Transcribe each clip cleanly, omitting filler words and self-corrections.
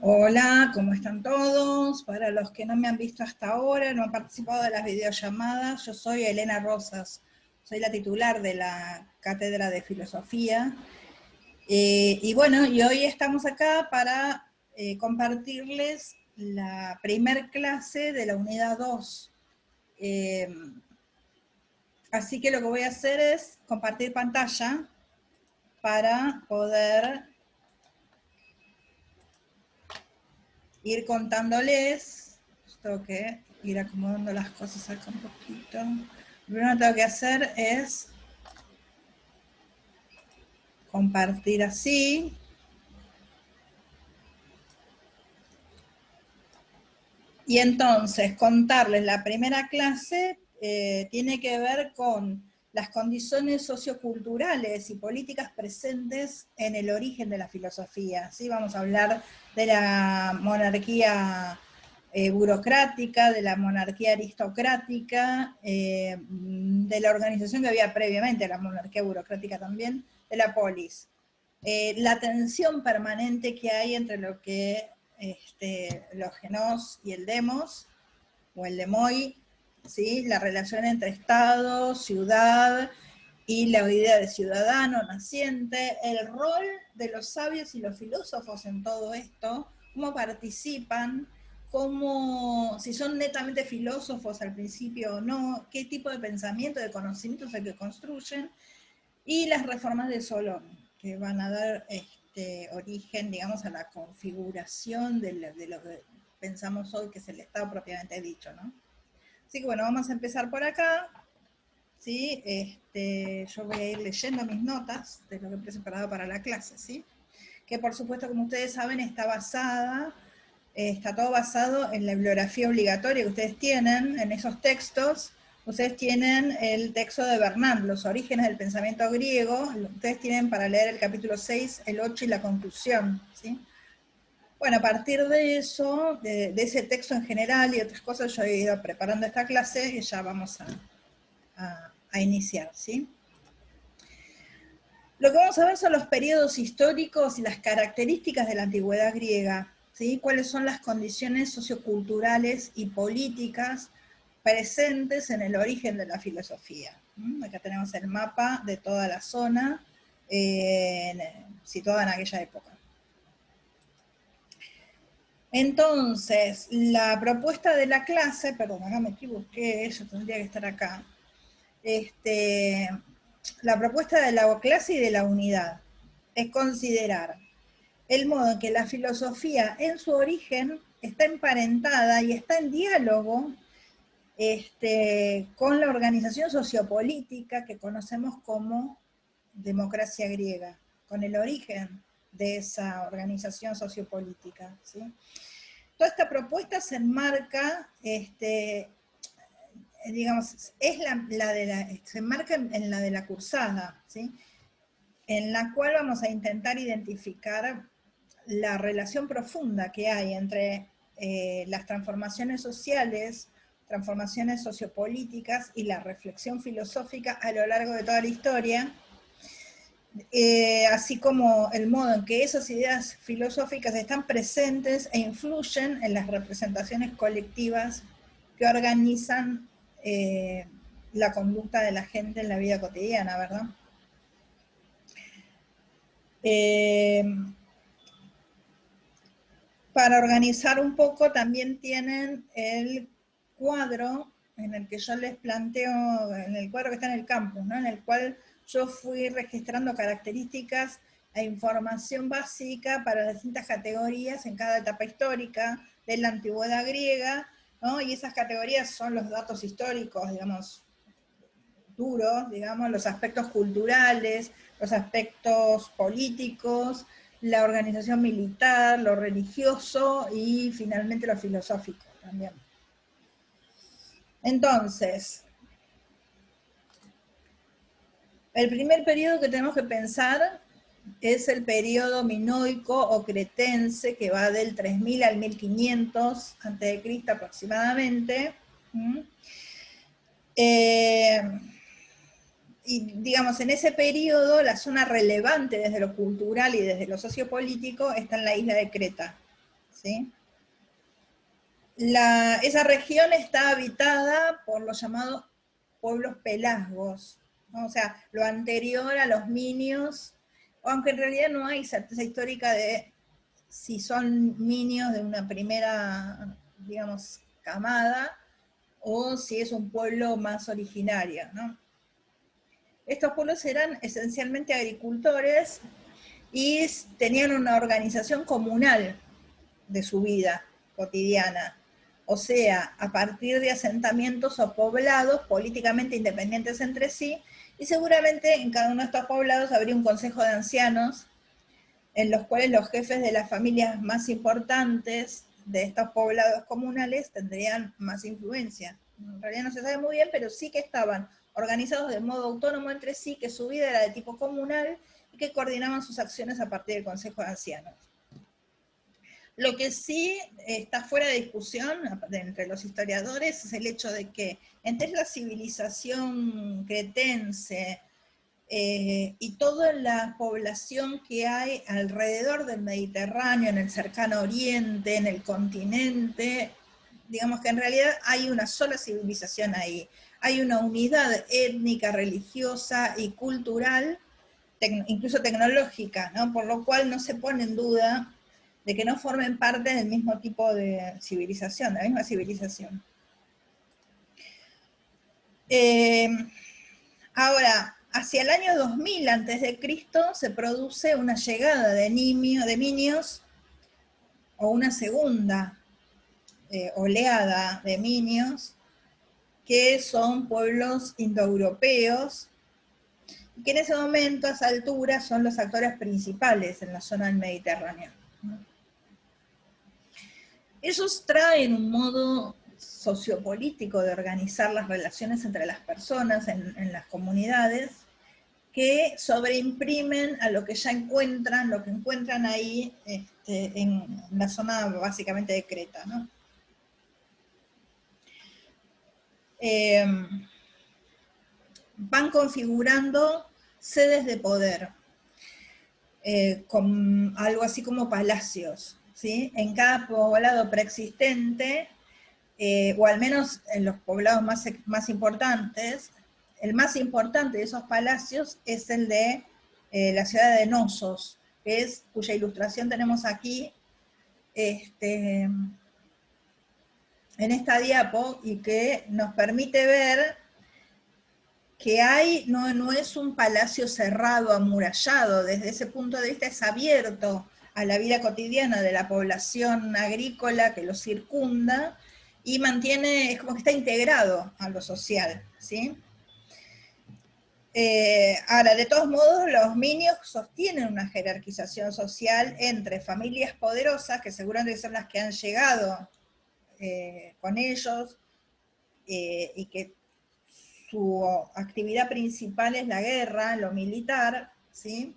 Hola, ¿cómo están todos? Para los que no me han visto hasta ahora, no han participado de las videollamadas, yo soy Elena Rosas, soy la titular de la Cátedra de Filosofía. Y bueno, y hoy estamos acá para compartirles la primer clase de la unidad 2. Así que lo que voy a hacer es compartir pantalla para poder ir contándoles. Tengo que ir acomodando las cosas acá un poquito. Lo primero que tengo que hacer es compartir así. Y entonces contarles la primera clase tiene que ver con las condiciones socioculturales y políticas presentes en el origen de la filosofía. ¿Sí? Vamos a hablar de la monarquía burocrática, de la monarquía aristocrática, de la organización que había previamente, la monarquía burocrática también, de la polis. La tensión permanente que hay entre lo que los genos y el demos, o el demoy, ¿sí? La relación entre Estado, ciudad y la idea de ciudadano naciente, el rol de los sabios y los filósofos en todo esto, cómo participan, cómo, si son netamente filósofos al principio o no, qué tipo de pensamiento, de conocimientos es el que construyen, y las reformas de Solón, que van a dar origen, digamos, a la configuración de lo que pensamos hoy que es el Estado propiamente dicho, ¿no? Así que bueno, vamos a empezar por acá. ¿Sí? Yo voy a ir leyendo mis notas de lo que he preparado para la clase, ¿sí? Que por supuesto, como ustedes saben, está todo basado en la bibliografía obligatoria que ustedes tienen, en esos textos. Ustedes tienen el texto de Bernard, Los orígenes del pensamiento griego. Ustedes tienen para leer el capítulo 6, el 8 y la conclusión, ¿sí? Bueno, a partir de eso, de ese texto en general y otras cosas, yo he ido preparando esta clase y ya vamos a iniciar, ¿sí? Lo que vamos a ver son los periodos históricos y las características de la antigüedad griega, ¿sí? Cuáles son las condiciones socioculturales y políticas presentes en el origen de la filosofía. Acá tenemos el mapa de toda la zona situada en aquella época. Entonces, la propuesta de la clase, perdón, acá me equivoqué, yo tendría que estar acá. La propuesta de la clase y de la unidad es considerar el modo en que la filosofía en su origen está emparentada y está en diálogo con la organización sociopolítica que conocemos como democracia griega, con el origen de esa organización sociopolítica, ¿sí? Toda esta propuesta se enmarca, digamos, es se enmarca en la de la cursada, ¿sí? En la cual vamos a intentar identificar la relación profunda que hay entre las transformaciones sociales, transformaciones sociopolíticas y la reflexión filosófica a lo largo de toda la historia, así como el modo en que esas ideas filosóficas están presentes e influyen en las representaciones colectivas que organizan la conducta de la gente en la vida cotidiana, ¿verdad? Para organizar un poco también tienen el cuadro en el que yo les planteo, en el cuadro que está en el campus, ¿no? En el cual yo fui registrando características e información básica para las distintas categorías en cada etapa histórica de la antigüedad griega, ¿no? Y esas categorías son los datos históricos, digamos, duros, digamos, los aspectos culturales, los aspectos políticos, la organización militar, lo religioso y finalmente lo filosófico también. Entonces, el primer periodo que tenemos que pensar es el periodo minoico o cretense, que va del 3000 al 1500 a.C. aproximadamente. Y digamos, en ese periodo, la zona relevante desde lo cultural y desde lo sociopolítico está en la isla de Creta, ¿sí? Esa región está habitada por los llamados pueblos pelasgos, ¿no? O sea, lo anterior a los minios, aunque en realidad no hay certeza histórica de si son minios de una primera, digamos, camada, o si es un pueblo más originario, ¿no? Estos pueblos eran esencialmente agricultores y tenían una organización comunal de su vida cotidiana, o sea, a partir de asentamientos o poblados políticamente independientes entre sí, y seguramente en cada uno de estos poblados habría un consejo de ancianos, en los cuales los jefes de las familias más importantes de estos poblados comunales tendrían más influencia. En realidad no se sabe muy bien, pero sí que estaban organizados de modo autónomo entre sí, que su vida era de tipo comunal y que coordinaban sus acciones a partir del consejo de ancianos. Lo que sí está fuera de discusión entre los historiadores es el hecho de que entre la civilización cretense y toda la población que hay alrededor del Mediterráneo, en el cercano oriente, en el continente, digamos que en realidad hay una sola civilización ahí. Hay una unidad étnica, religiosa y cultural, incluso tecnológica, ¿no? Por lo cual no se pone en duda de que no formen parte del mismo tipo de civilización, de la misma civilización. Ahora, hacia el año 2000 a.C. se produce una llegada de minios, o una segunda oleada de minios, que son pueblos indoeuropeos, que en ese momento, a esa altura, son los actores principales en la zona del Mediterráneo. Ellos traen un modo sociopolítico de organizar las relaciones entre las personas en las comunidades, que sobreimprimen a lo que ya encuentran, lo que encuentran ahí en la zona básicamente de Creta, ¿no? Van configurando sedes de poder, con algo así como palacios, ¿sí? En cada poblado preexistente, o al menos en los poblados más importantes, el más importante de esos palacios es el de la ciudad de Knossos, cuya ilustración tenemos aquí en esta diapo, y que nos permite ver que no es un palacio cerrado, amurallado. Desde ese punto de vista es abierto a la vida cotidiana de la población agrícola que lo circunda, y es como que está integrado a lo social, ¿sí? Ahora, de todos modos, los minios sostienen una jerarquización social entre familias poderosas, que seguramente son las que han llegado con ellos, y que su actividad principal es la guerra, lo militar, ¿sí?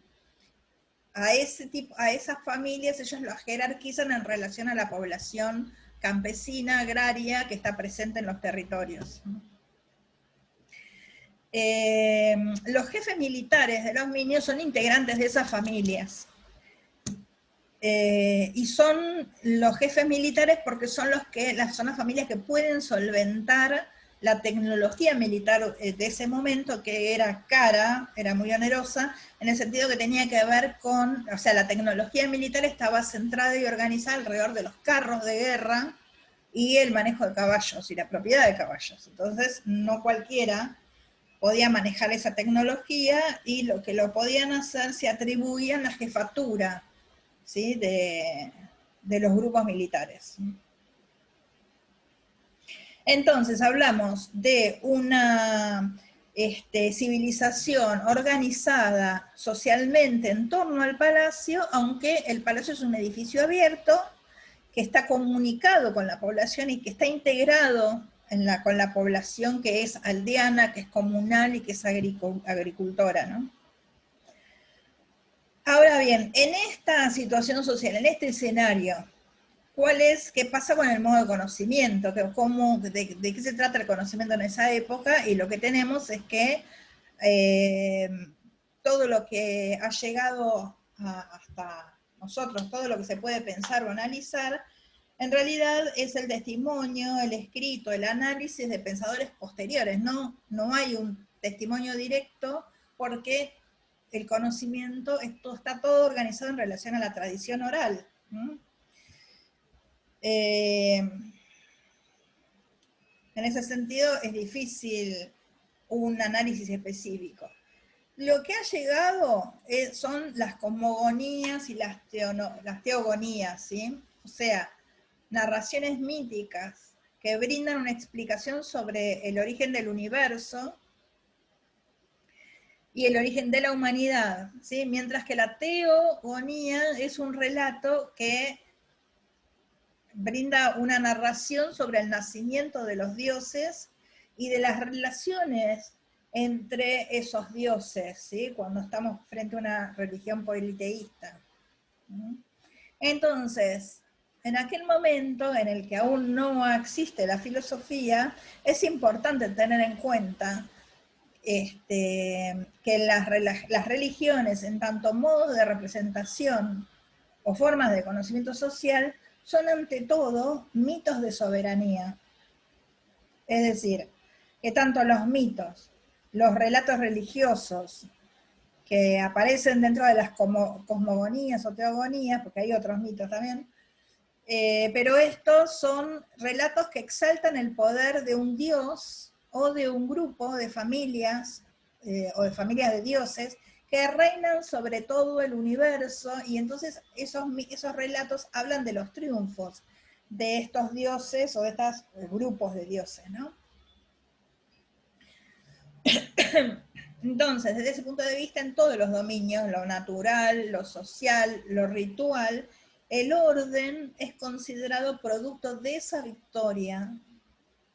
A esas familias ellos las jerarquizan en relación a la población campesina, agraria, que está presente en los territorios. Los jefes militares de los minios son integrantes de esas familias. Y son los jefes militares porque son las familias que pueden solventar la tecnología militar de ese momento, que era cara, era muy onerosa, en el sentido que tenía que ver con, o sea, la tecnología militar estaba centrada y organizada alrededor de los carros de guerra y el manejo de caballos y la propiedad de caballos. Entonces, no cualquiera podía manejar esa tecnología, y lo que lo podían hacer se atribuían la jefatura, ¿sí? de los grupos militares. Entonces hablamos de una civilización organizada socialmente en torno al palacio, aunque el palacio es un edificio abierto que está comunicado con la población y que está integrado con la población que es aldeana, que es comunal y que es agricultora, ¿no? Ahora bien, en esta situación social, en este escenario, ¿qué pasa con el modo de conocimiento? ¿De qué se trata el conocimiento en esa época? Y lo que tenemos es que todo lo que ha llegado hasta nosotros, todo lo que se puede pensar o analizar, En realidad es el testimonio, el escrito, el análisis de pensadores posteriores, no hay un testimonio directo porque el conocimiento, esto está todo organizado en relación a la tradición oral. En ese sentido es difícil un análisis específico. Lo que ha llegado son las cosmogonías y las teogonías, ¿sí? O sea, narraciones míticas que brindan una explicación sobre el origen del universo y el origen de la humanidad, ¿sí? Mientras que la teogonía es un relato que brinda una narración sobre el nacimiento de los dioses y de las relaciones entre esos dioses, ¿sí? Cuando estamos frente a una religión politeísta. Entonces, en aquel momento en el que aún no existe la filosofía, es importante tener en cuenta que las religiones, en tanto modos de representación o formas de conocimiento social, son ante todo mitos de soberanía. Es decir, que tanto los mitos, los relatos religiosos que aparecen dentro de las cosmogonías o teogonías, porque hay otros mitos también, pero estos son relatos que exaltan el poder de un dios o de un grupo de familias o de familias de dioses que reinan sobre todo el universo, y entonces esos relatos hablan de los triunfos de estos dioses o de estos grupos de dioses, ¿no? Entonces, desde ese punto de vista, en todos los dominios, lo natural, lo social, lo ritual, el orden es considerado producto de esa victoria,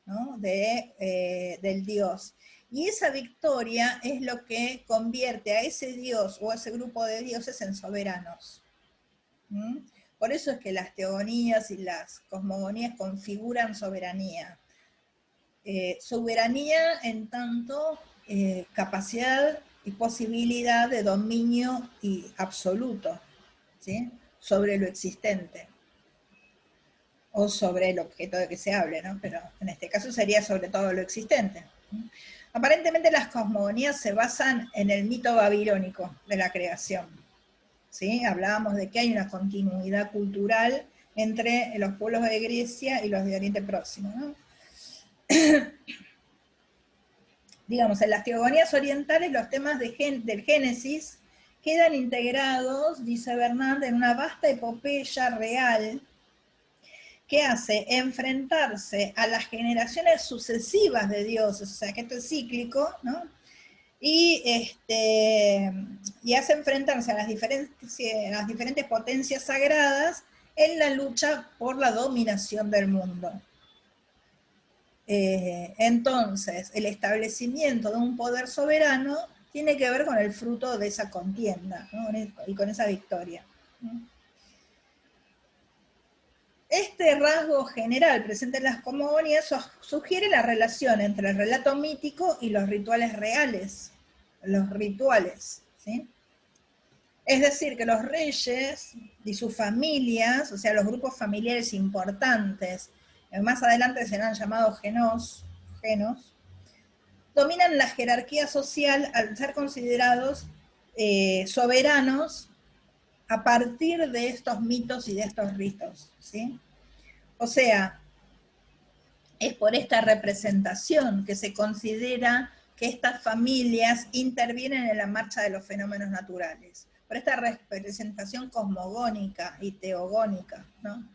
¿no? Del dios. Y esa victoria es lo que convierte a ese dios o a ese grupo de dioses en soberanos. Por eso es que las teogonías y las cosmogonías configuran soberanía. Soberanía en tanto capacidad y posibilidad de dominio y absoluto, ¿sí? Sobre lo existente o sobre el objeto de que se hable, ¿no? Pero en este caso sería sobre todo lo existente. Aparentemente las cosmogonías se basan en el mito babilónico de la creación, ¿sí? Hablábamos de que hay una continuidad cultural entre los pueblos de Grecia y los de Oriente Próximo, ¿no? Digamos, en las teogonías orientales los temas del Génesis quedan integrados, dice Bernard, en una vasta epopeya real que hace enfrentarse a las generaciones sucesivas de dioses, o sea que esto es cíclico, ¿no? Y hace enfrentarse a las diferentes potencias sagradas en la lucha por la dominación del mundo. Entonces, el establecimiento de un poder soberano tiene que ver con el fruto de esa contienda, ¿no? Y con esa victoria. Este rasgo general presente en las cosmogonías sugiere la relación entre el relato mítico y los rituales reales, los rituales, ¿sí? Es decir, que los reyes y sus familias, o sea, los grupos familiares importantes, más adelante serán llamados genos, dominan la jerarquía social al ser considerados soberanos a partir de estos mitos y de estos ritos, ¿sí? O sea, es por esta representación que se considera que estas familias intervienen en la marcha de los fenómenos naturales, por esta representación cosmogónica y teogónica, ¿no?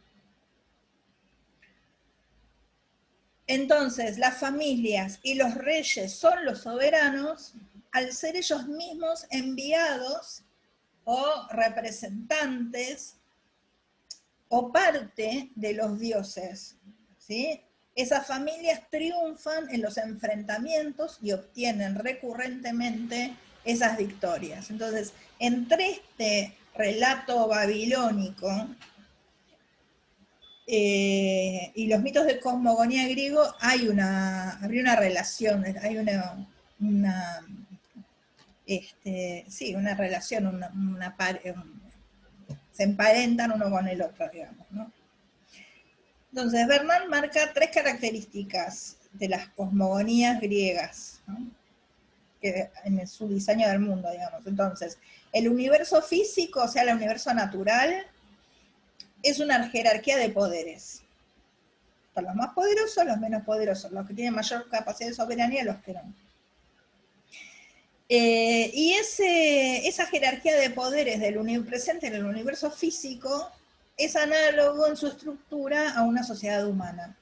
Entonces, las familias y los reyes son los soberanos al ser ellos mismos enviados o representantes o parte de los dioses, ¿sí? Esas familias triunfan en los enfrentamientos y obtienen recurrentemente esas victorias. Entonces, entre este relato babilónico y los mitos de cosmogonía griego habría una relación, hay una relación, se emparentan uno con el otro, digamos, ¿no? Entonces, Bernan marca 3 características de las cosmogonías griegas, ¿no? Que en su diseño del mundo, digamos. Entonces, el universo físico, o sea, el universo natural, es una jerarquía de poderes. Para los más poderosos, los menos poderosos, los que tienen mayor capacidad de soberanía, los que no. Y esa jerarquía de poderes presente en el universo físico es análogo en su estructura a una sociedad humana.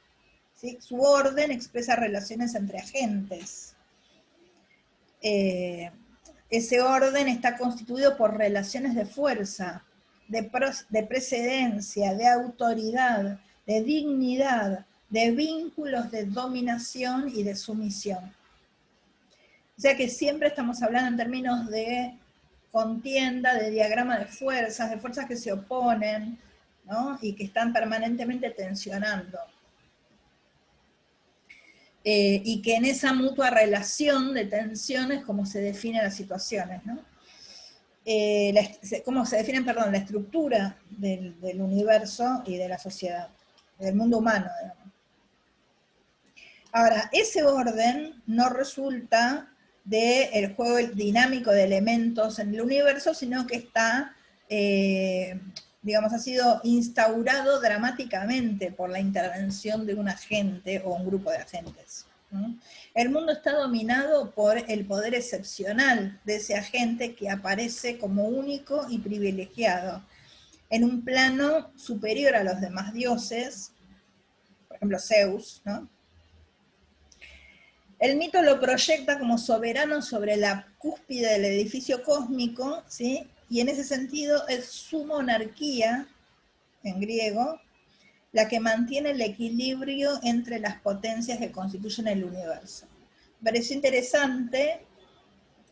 ¿Sí? Su orden expresa relaciones entre agentes. Ese orden está constituido por relaciones de fuerza, de precedencia, de autoridad, de dignidad, de vínculos de dominación y de sumisión. O sea que siempre estamos hablando en términos de contienda, de diagrama de fuerzas que se oponen, ¿no? Y que están permanentemente tensionando. Y que en esa mutua relación de tensiones como se definen las situaciones, ¿no? Cómo se define, perdón, la estructura del universo y de la sociedad, del mundo humano, digamos. Ahora, ese orden no resulta del juego dinámico de elementos en el universo, sino que está, digamos, ha sido instaurado dramáticamente por la intervención de un agente o un grupo de agentes. ¿No? El mundo está dominado por el poder excepcional de ese agente que aparece como único y privilegiado, en un plano superior a los demás dioses, por ejemplo Zeus, ¿no? El mito lo proyecta como soberano sobre la cúspide del edificio cósmico, ¿sí? Y en ese sentido es su monarquía, en griego, la que mantiene el equilibrio entre las potencias que constituyen el universo. Me pareció interesante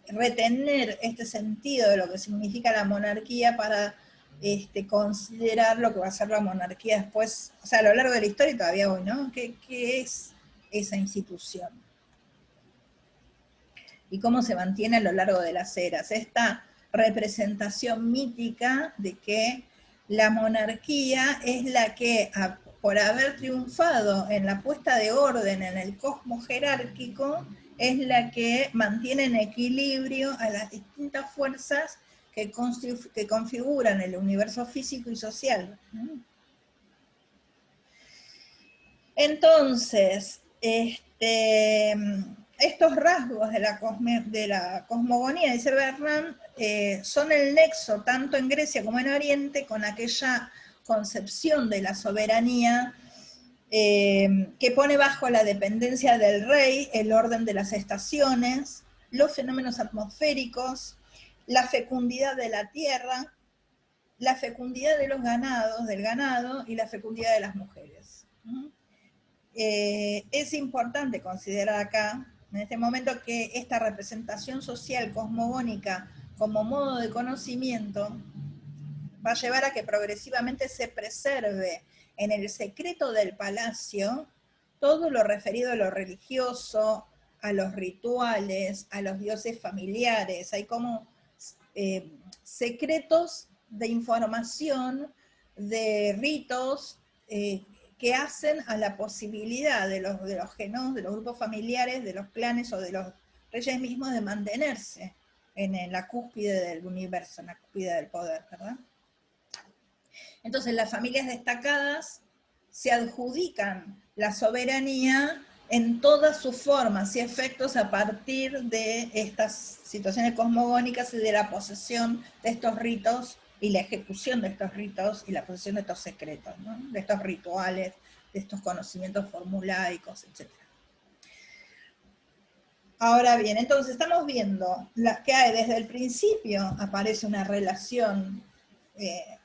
retener este sentido de lo que significa la monarquía para considerar lo que va a ser la monarquía después, o sea, a lo largo de la historia y todavía hoy, ¿no? ¿Qué es esa institución? Y cómo se mantiene a lo largo de las eras. Esta representación mítica de que la monarquía es la que, por haber triunfado en la puesta de orden en el cosmos jerárquico, es la que mantiene en equilibrio a las distintas fuerzas que configuran el universo físico y social. Entonces, estos rasgos de la cosmogonía, dice Bernan, son el nexo, tanto en Grecia como en Oriente, con aquella concepción de la soberanía que pone bajo la dependencia del rey el orden de las estaciones, los fenómenos atmosféricos, la fecundidad de la tierra, la fecundidad de los ganados, del ganado, y la fecundidad de las mujeres. Es importante considerar acá, en este momento, que esta representación social cosmogónica como modo de conocimiento va a llevar a que progresivamente se preserve en el secreto del palacio todo lo referido a lo religioso, a los rituales, a los dioses familiares. Hay como secretos de información, de ritos, que hacen a la posibilidad de los genos, de los grupos familiares, de los clanes o de los reyes mismos de mantenerse en la cúspide del universo, en la cúspide del poder, ¿verdad? Entonces las familias destacadas se adjudican la soberanía en todas sus formas y efectos a partir de estas situaciones cosmogónicas y de la posesión de estos ritos y la ejecución de estos ritos y la posesión de estos secretos, ¿no? De estos rituales, de estos conocimientos formulaicos, etc. Ahora bien, entonces estamos viendo que hay desde el principio aparece una relación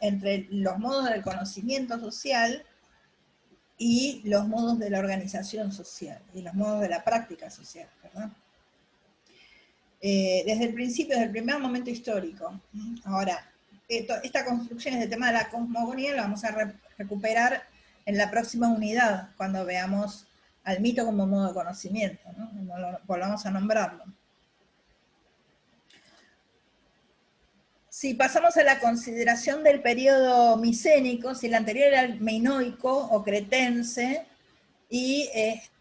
entre los modos del conocimiento social y los modos de la organización social, y los modos de la práctica social, ¿verdad? Desde el principio, desde el primer momento histórico. Ahora, esta construcción, este tema de la cosmogonía, lo vamos a recuperar en la próxima unidad, cuando veamos al mito como modo de conocimiento, ¿no? Volvamos a nombrarlo. Si pasamos a la consideración del periodo micénico, si el anterior era el minoico o cretense, y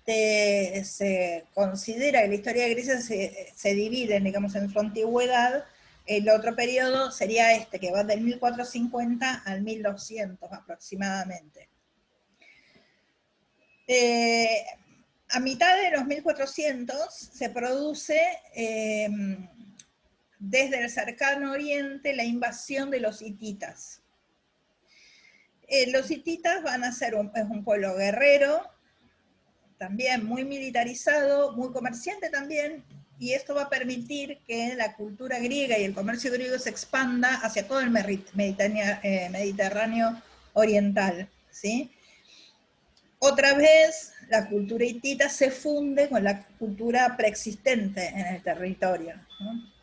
se considera que la historia de Grecia se divide, digamos, en su antigüedad, el otro periodo sería que va del 1450 al 1200 aproximadamente. A mitad de los 1400 se produce desde el cercano oriente la invasión de los hititas. Los hititas van a ser es un pueblo guerrero, también muy militarizado, muy comerciante también, y esto va a permitir que la cultura griega y el comercio griego se expanda hacia todo el Mediterráneo oriental, ¿sí? Otra vez, la cultura hitita se funde con la cultura preexistente en el territorio, ¿no?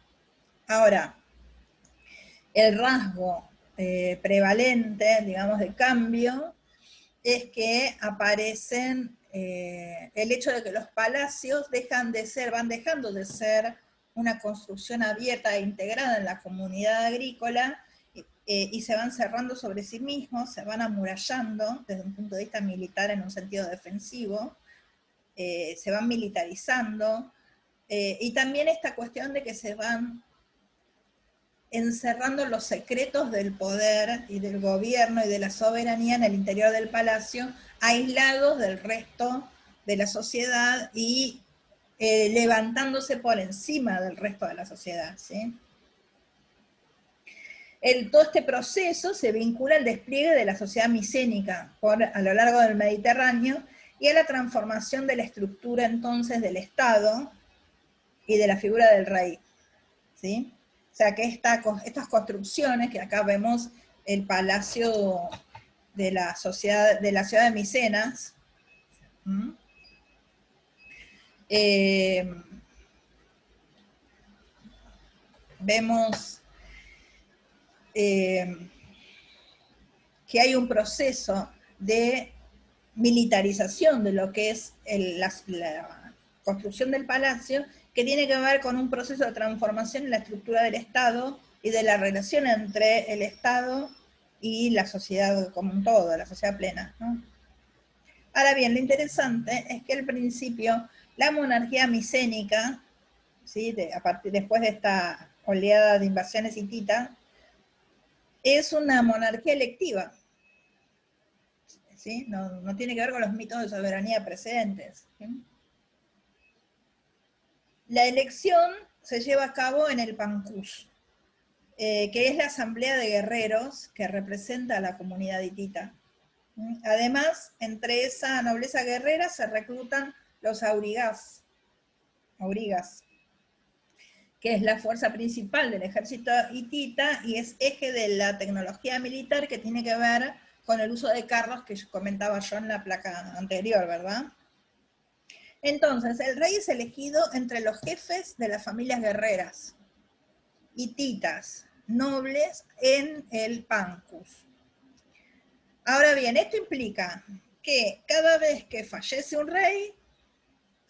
Ahora, el rasgo prevalente, digamos, de cambio, es que aparecen el hecho de que los palacios van dejando de ser una construcción abierta e integrada en la comunidad agrícola, y se van cerrando sobre sí mismos, se van amurallando desde un punto de vista militar en un sentido defensivo, se van militarizando, y también esta cuestión de que se van encerrando los secretos del poder y del gobierno y de la soberanía en el interior del palacio, aislados del resto de la sociedad y levantándose por encima del resto de la sociedad, ¿sí? Todo este proceso se vincula al despliegue de la sociedad micénica a lo largo del Mediterráneo y a la transformación de la estructura entonces del Estado y de la figura del rey, ¿sí? O sea que estas construcciones, que acá vemos el palacio de la ciudad de Micenas, vemos que hay un proceso de militarización de lo que es la construcción del palacio, que tiene que ver con un proceso de transformación en la estructura del Estado y de la relación entre el Estado y la sociedad como un todo, la sociedad plena, ¿no? Ahora bien, lo interesante es que al principio la monarquía micénica, ¿sí? Después de esta oleada de invasiones hititas, es una monarquía electiva, ¿sí? No tiene que ver con los mitos de soberanía precedentes, ¿sí? La elección se lleva a cabo en el Pancús, que es la asamblea de guerreros que representa a la comunidad hitita. Además, entre esa nobleza guerrera se reclutan los aurigas, que es la fuerza principal del ejército hitita y es eje de la tecnología militar que tiene que ver con el uso de carros que comentaba yo en la placa anterior, ¿verdad? Entonces, el rey es elegido entre los jefes de las familias guerreras, hititas, nobles, en el Pancus. Ahora bien, esto implica que cada vez que fallece un rey,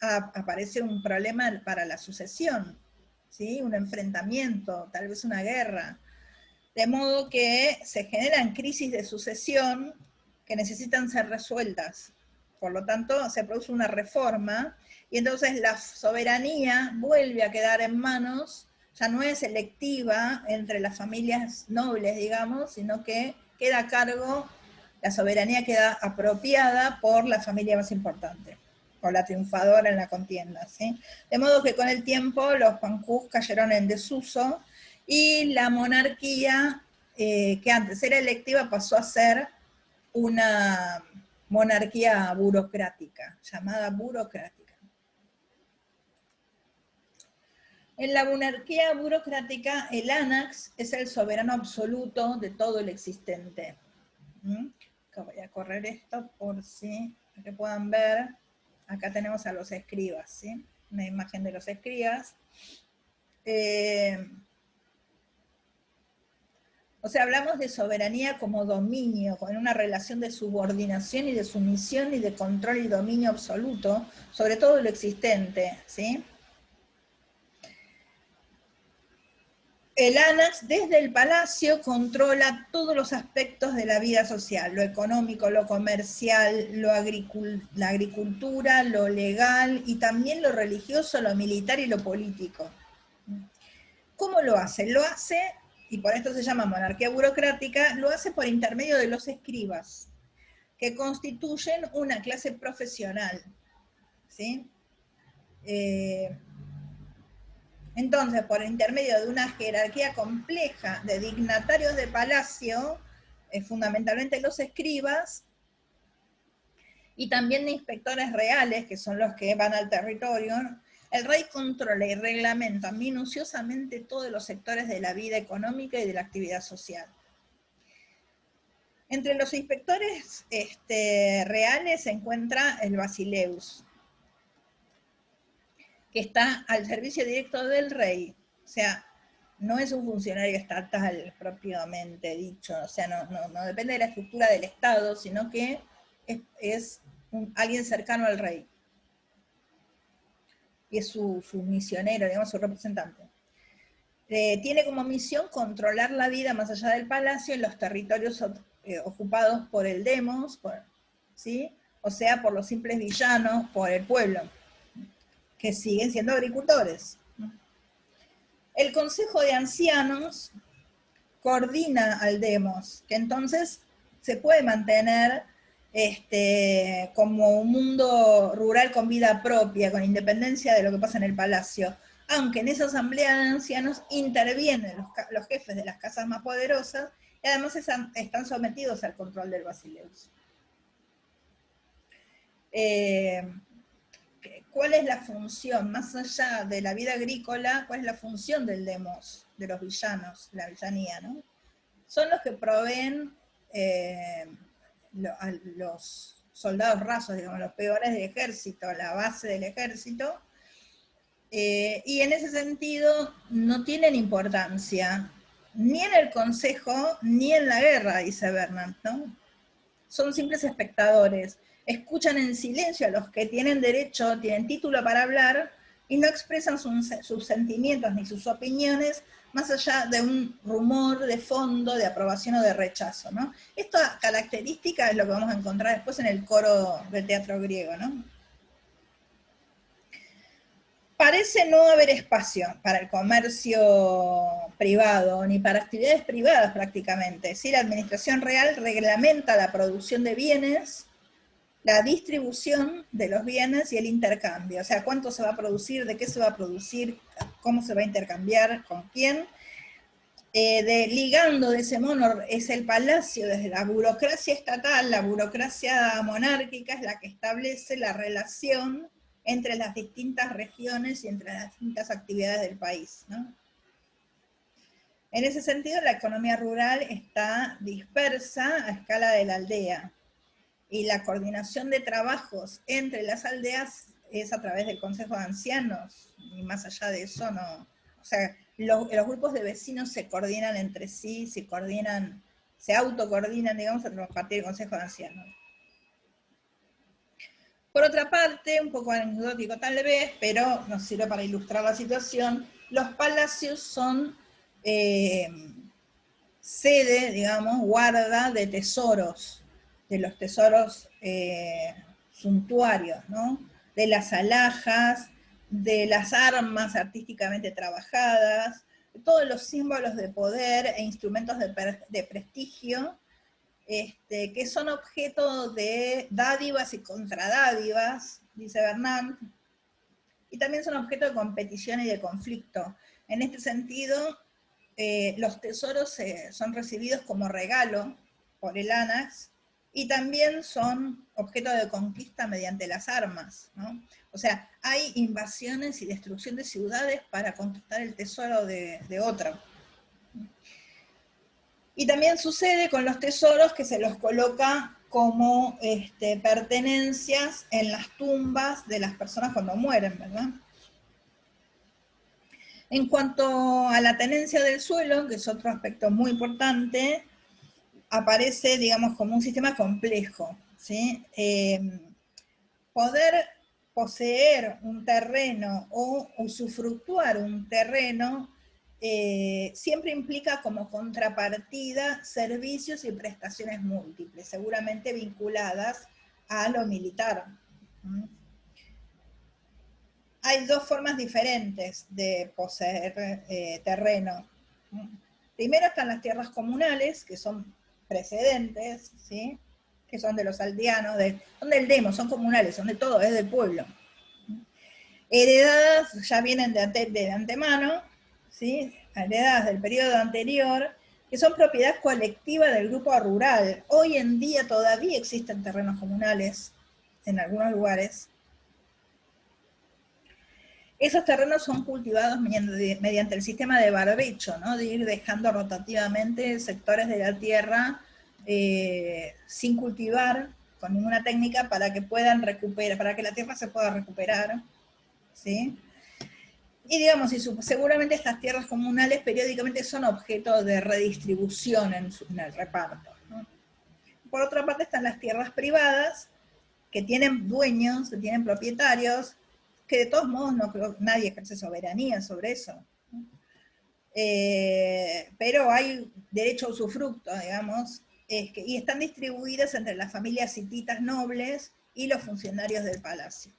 aparece un problema para la sucesión, ¿sí? Un enfrentamiento, tal vez una guerra. De modo que se generan crisis de sucesión que necesitan ser resueltas. Por lo tanto, se produce una reforma y entonces la soberanía vuelve a quedar en manos, ya no es electiva entre las familias nobles, digamos, sino que queda a cargo, la soberanía queda apropiada por la familia más importante, o la triunfadora en la contienda, ¿sí? De modo que con el tiempo los pancús cayeron en desuso y la monarquía, que antes era electiva, pasó a ser una monarquía burocrática, llamada burocrática. En la monarquía burocrática, el ánax es el soberano absoluto de todo el existente. Voy a correr esto por si, para que puedan ver. Acá tenemos a los escribas, ¿sí? Una imagen de los escribas. O sea, hablamos de soberanía como dominio, con una relación de subordinación y de sumisión y de control y dominio absoluto sobre todo lo existente, ¿sí? el ANAX desde el palacio controla todos los aspectos de la vida social, lo económico, lo comercial, la agricultura, lo legal y también lo religioso, lo militar y lo político. ¿Cómo lo hace? Lo hace, y por esto se llama monarquía burocrática, lo hace por intermedio de los escribas, que constituyen una clase profesional, ¿sí? Entonces, por intermedio de una jerarquía compleja de dignatarios de palacio, fundamentalmente los escribas, y también de inspectores reales, que son los que van al territorio, el rey controla y reglamenta minuciosamente todos los sectores de la vida económica y de la actividad social. Entre los inspectores reales se encuentra el basileus, que está al servicio directo del rey, o sea, no es un funcionario estatal propiamente dicho, o sea, no depende de la estructura del Estado, sino que es alguien cercano al rey, y es su misionero, digamos, su representante. Tiene como misión controlar la vida más allá del palacio en los territorios ocupados por el demos, ¿sí? O sea, por los simples villanos, por el pueblo, que siguen siendo agricultores. El Consejo de Ancianos coordina al demos, que entonces se puede mantener como un mundo rural con vida propia, con independencia de lo que pasa en el palacio, aunque en esa asamblea de ancianos intervienen los jefes de las casas más poderosas, y además están sometidos al control del basileus. ¿Cuál es la función, más allá de la vida agrícola, cuál es la función del demos, de los villanos, la villanía, ¿no? Son los que proveen a los soldados rasos, digamos, los peores del ejército, la base del ejército, y en ese sentido no tienen importancia ni en el consejo ni en la guerra, dice Bernard, ¿no? Son simples espectadores, escuchan en silencio a los que tienen derecho, tienen título para hablar, y no expresan sus sentimientos ni sus opiniones más allá de un rumor de fondo de aprobación o de rechazo, ¿no? Esta característica es lo que vamos a encontrar después en el coro del teatro griego, ¿no? Parece no haber espacio para el comercio privado, ni para actividades privadas prácticamente. ¿Sí? La administración real reglamenta la producción de bienes, la distribución de los bienes y el intercambio. O sea, cuánto se va a producir, de qué se va a producir, cómo se va a intercambiar, con quién. Ligando de ese modo es el palacio, desde la burocracia estatal, la burocracia monárquica es la que establece la relación entre las distintas regiones y entre las distintas actividades del país, ¿no? En ese sentido, la economía rural está dispersa a escala de la aldea, y la coordinación de trabajos entre las aldeas es a través del Consejo de Ancianos, y más allá de eso no. O sea, los grupos de vecinos se coordinan entre sí, se autocoordinan, digamos, a partir del Consejo de Ancianos. Por otra parte, un poco anecdótico tal vez, pero nos sirve para ilustrar la situación, los palacios son sede, digamos, guarda de tesoros, de los tesoros suntuarios, ¿no? De las alhajas, de las armas artísticamente trabajadas, de todos los símbolos de poder e instrumentos de prestigio, que son objeto de dádivas y contradádivas, dice Bernard, y también son objeto de competición y de conflicto. En este sentido, los tesoros son recibidos como regalo por el ANAX, y también son objeto de conquista mediante las armas, ¿no? O sea, hay invasiones y destrucción de ciudades para conquistar el tesoro de otro. Y también sucede con los tesoros que se los coloca como pertenencias en las tumbas de las personas cuando mueren, ¿verdad? En cuanto a la tenencia del suelo, que es otro aspecto muy importante, aparece, digamos, como un sistema complejo, ¿sí? Poder poseer un terreno o usufructuar un terreno siempre implica como contrapartida servicios y prestaciones múltiples, seguramente vinculadas a lo militar. Hay dos formas diferentes de poseer terreno. Primero están las tierras comunales, que son precedentes, ¿sí? Que son de los aldeanos, son del demo, son comunales, son de todo, es del pueblo. Heredadas ya vienen de antemano, ¿sí? Heredadas del periodo anterior, que son propiedad colectiva del grupo rural. Hoy en día todavía existen terrenos comunales en algunos lugares. Esos terrenos son cultivados mediante el sistema de barbecho, ¿no? De ir dejando rotativamente sectores de la tierra sin cultivar con ninguna técnica para que puedan recuperar, para que la tierra se pueda recuperar, ¿sí? Y digamos, seguramente estas tierras comunales periódicamente son objeto de redistribución en el reparto, ¿no? Por otra parte están las tierras privadas, que tienen dueños, que tienen propietarios, que de todos modos no creo que nadie ejerce soberanía sobre eso. Pero hay derecho a usufructo, digamos, y están distribuidas entre las familias hititas nobles y los funcionarios del palacio.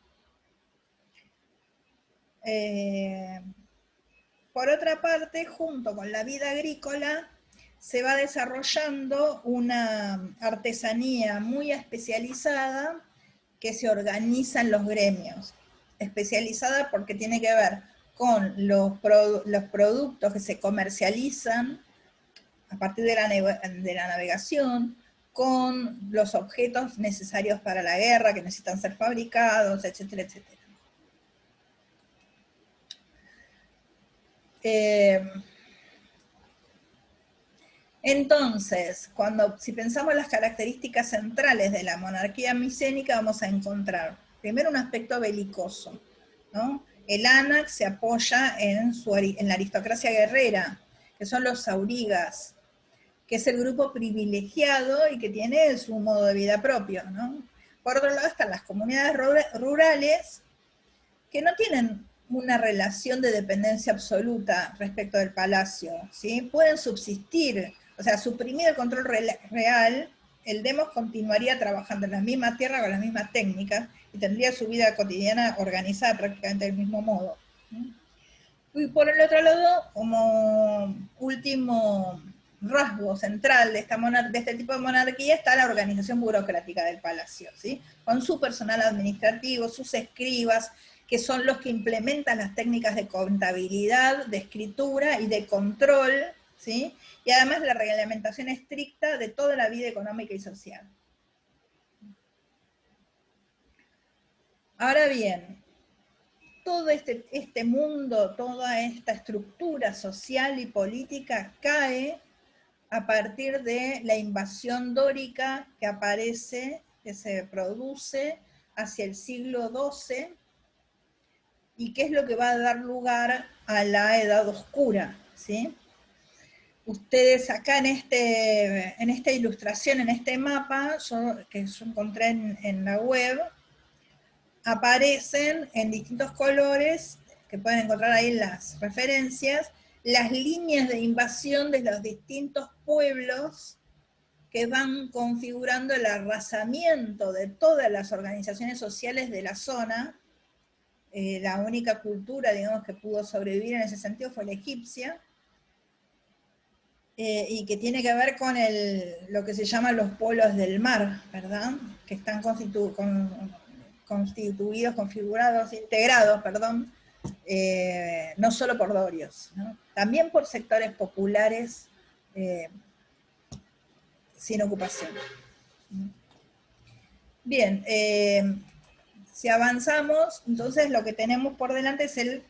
Por otra parte, junto con la vida agrícola, se va desarrollando una artesanía muy especializada que se organiza en los gremios. Especializada porque tiene que ver con los productos que se comercializan a partir de la navegación, con los objetos necesarios para la guerra que necesitan ser fabricados, etcétera, etcétera. Entonces, si pensamos las características centrales de la monarquía micénica, vamos a encontrar primero un aspecto belicoso, ¿no? El ánax se apoya en la aristocracia guerrera, que son los aurigas, que es el grupo privilegiado y que tiene su modo de vida propio, ¿no? Por otro lado están las comunidades rurales, que no tienen una relación de dependencia absoluta respecto del palacio, ¿sí? Pueden subsistir, o sea, suprimido el control real, el demos continuaría trabajando en la misma tierra con las mismas técnicas y tendría su vida cotidiana organizada prácticamente del mismo modo. Y por el otro lado, como último rasgo central de este tipo de monarquía está la organización burocrática del palacio, ¿sí? Con su personal administrativo, sus escribas, que son los que implementan las técnicas de contabilidad, de escritura y de control, ¿sí? Y además la reglamentación estricta de toda la vida económica y social. Ahora bien, todo este mundo, toda esta estructura social y política cae a partir de la invasión dórica que aparece, que se produce hacia el siglo XII, y que es lo que va a dar lugar a la Edad Oscura, ¿sí? Ustedes acá en esta ilustración, en este mapa, que yo encontré en la web, aparecen en distintos colores, que pueden encontrar ahí las referencias, las líneas de invasión de los distintos pueblos que van configurando el arrasamiento de todas las organizaciones sociales de la zona. La única cultura, digamos, que pudo sobrevivir en ese sentido fue la egipcia, y que tiene que ver con lo que se llaman los polos del mar, ¿verdad? Que están constituidos, configurados, integrados, perdón, no solo por dorios, ¿no? También por sectores populares sin ocupación. Bien, si avanzamos, entonces lo que tenemos por delante es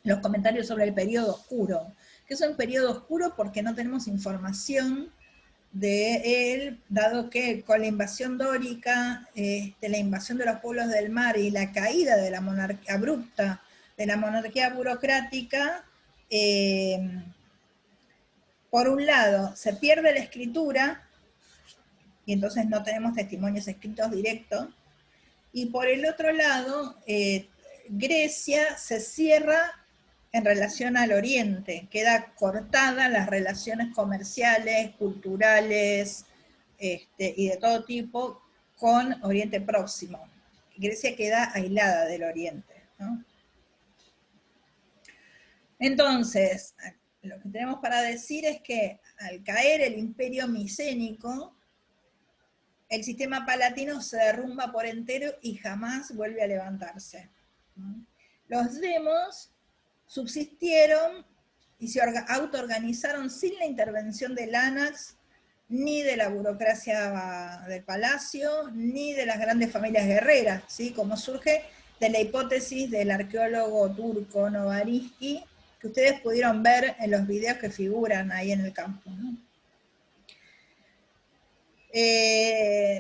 los comentarios sobre el periodo oscuro, que es un periodo oscuro porque no tenemos información de él, dado que con la invasión dórica, la invasión de los pueblos del mar y la caída de la monarquía abrupta de la monarquía burocrática, por un lado se pierde la escritura, y entonces no tenemos testimonios escritos directos, y por el otro lado, Grecia se cierra en relación al Oriente, queda cortada las relaciones comerciales, culturales, y de todo tipo con Oriente Próximo. Grecia queda aislada del Oriente, ¿no? Entonces, lo que tenemos para decir es que al caer el imperio micénico, el sistema palatino se derrumba por entero y jamás vuelve a levantarse. Los demos subsistieron y se autoorganizaron sin la intervención del ANAX, ni de la burocracia del palacio, ni de las grandes familias guerreras, ¿sí? Como surge de la hipótesis del arqueólogo turco Novariski, que ustedes pudieron ver en los videos que figuran ahí en el campo, ¿no?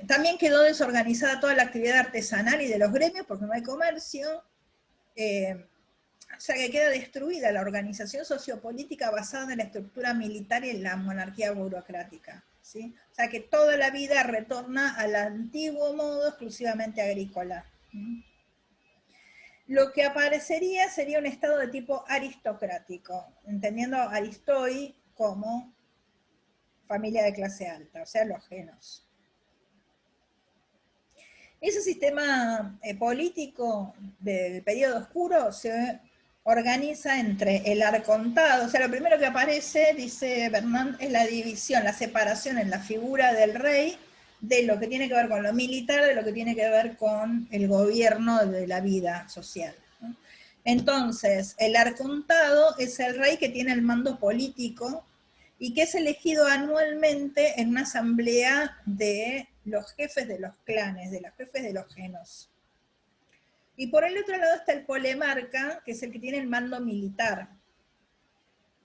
También quedó desorganizada toda la actividad artesanal y de los gremios, porque no hay comercio, o sea que queda destruida la organización sociopolítica basada en la estructura militar y en la monarquía burocrática, ¿sí? O sea que toda la vida retorna al antiguo modo exclusivamente agrícola. Lo que aparecería sería un estado de tipo aristocrático, entendiendo a Aristoi como familia de clase alta, o sea, los genos. Ese sistema político del periodo oscuro se organiza entre el arcontado, o sea, lo primero que aparece, dice Bernard, es la división, la separación en la figura del rey de lo que tiene que ver con lo militar, de lo que tiene que ver con el gobierno de la vida social, ¿no? Entonces, el arcontado es el rey que tiene el mando político y que es elegido anualmente en una asamblea de los jefes de los clanes, de los jefes de los genos. Y por el otro lado está el polemarca, que es el que tiene el mando militar.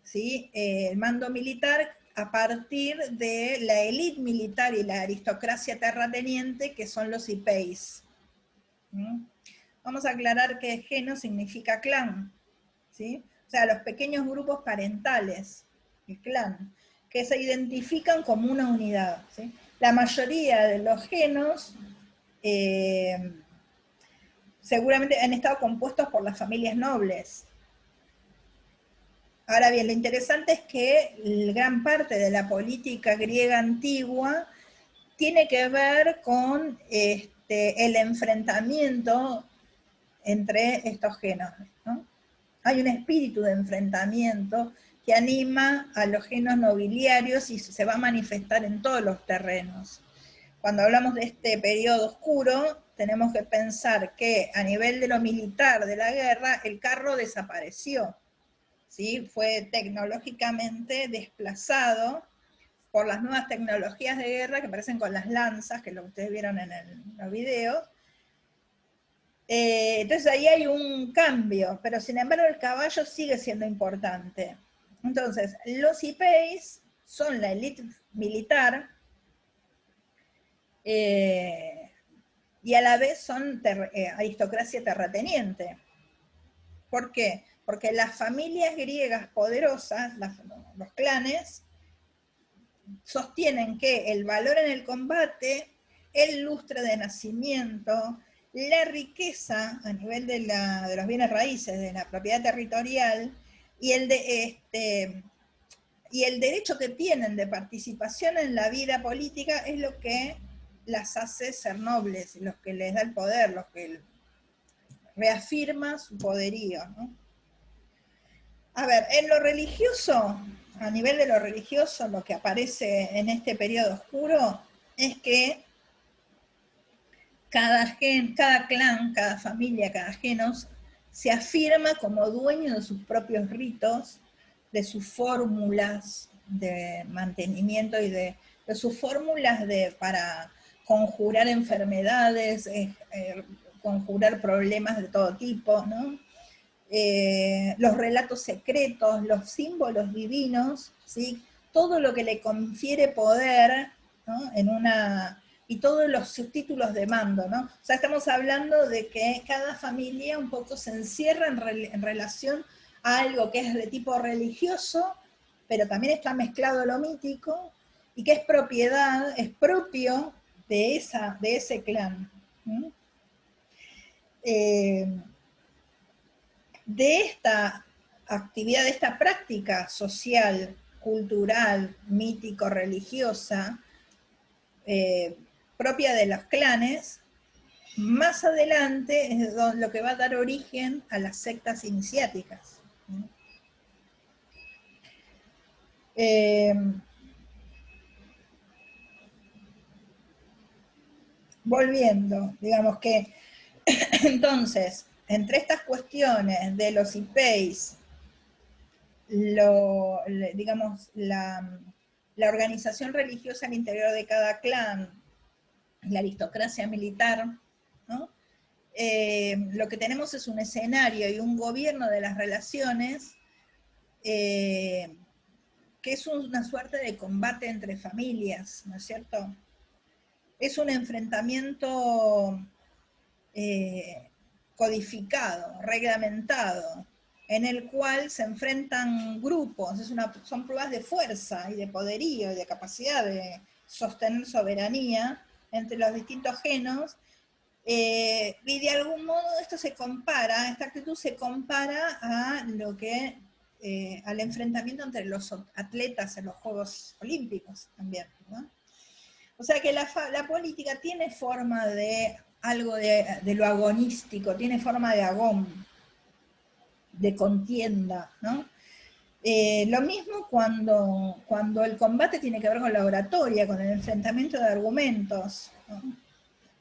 ¿Sí? El mando militar a partir de la élite militar y la aristocracia terrateniente, que son los hipeis. Vamos a aclarar que geno significa clan, ¿sí? O sea, los pequeños grupos parentales, el clan, que se identifican como una unidad, ¿sí? La mayoría de los genos seguramente han estado compuestos por las familias nobles. Ahora bien, lo interesante es que gran parte de la política griega antigua tiene que ver con el enfrentamiento entre estos genos, ¿no? Hay un espíritu de enfrentamiento que anima a los genos nobiliarios y se va a manifestar en todos los terrenos. Cuando hablamos de este periodo oscuro, tenemos que pensar que a nivel de lo militar de la guerra, el carro desapareció, ¿sí? Fue tecnológicamente desplazado por las nuevas tecnologías de guerra que aparecen con las lanzas, que es lo que ustedes vieron en los videos. Entonces ahí hay un cambio, pero sin embargo el caballo sigue siendo importante. Entonces, los hipeis son la élite militar, y a la vez son aristocracia terrateniente. ¿Por qué? Porque las familias griegas poderosas, los clanes, sostienen que el valor en el combate, el lustre de nacimiento, la riqueza a nivel de los bienes raíces, de la propiedad territorial, y el derecho que tienen de participación en la vida política es lo que las hace ser nobles, los que les da el poder, los que reafirma su poderío, ¿no? A ver, en lo religioso, a nivel de lo religioso, lo que aparece en este periodo oscuro es que cada clan, cada familia, cada genos, se afirma como dueño de sus propios ritos, de sus fórmulas de mantenimiento y de sus fórmulas para conjurar enfermedades, conjurar problemas de todo tipo, ¿no? Los relatos secretos, los símbolos divinos, ¿sí? Todo lo que le confiere poder, ¿no? Y todos los subtítulos de mando, ¿no? O sea, estamos hablando de que cada familia un poco se encierra en relación a algo que es de tipo religioso, pero también está mezclado a lo mítico, y que es propiedad, es propio de ese clan. De esta actividad de esta práctica social, cultural, mítico-religiosa, propia de los clanes, más adelante es lo que va a dar origen a las sectas iniciáticas. Volviendo, digamos que entonces, entre estas cuestiones de los IPEIs, digamos, la organización religiosa al interior de cada clan, la aristocracia militar, ¿no? Lo que tenemos es un escenario y un gobierno de las relaciones que es una suerte de combate entre familias, ¿no es cierto? Es un enfrentamiento codificado, reglamentado, en el cual se enfrentan grupos, son pruebas de fuerza y de poderío y de capacidad de sostener soberanía entre los distintos genos, y de algún modo esto se compara, esta actitud se compara a lo que, al enfrentamiento entre los atletas en los Juegos Olímpicos también, ¿no? O sea que la política tiene forma de algo de lo agonístico, tiene forma de agón, de contienda, ¿no? Lo mismo cuando el combate tiene que ver con la oratoria, con el enfrentamiento de argumentos, ¿no?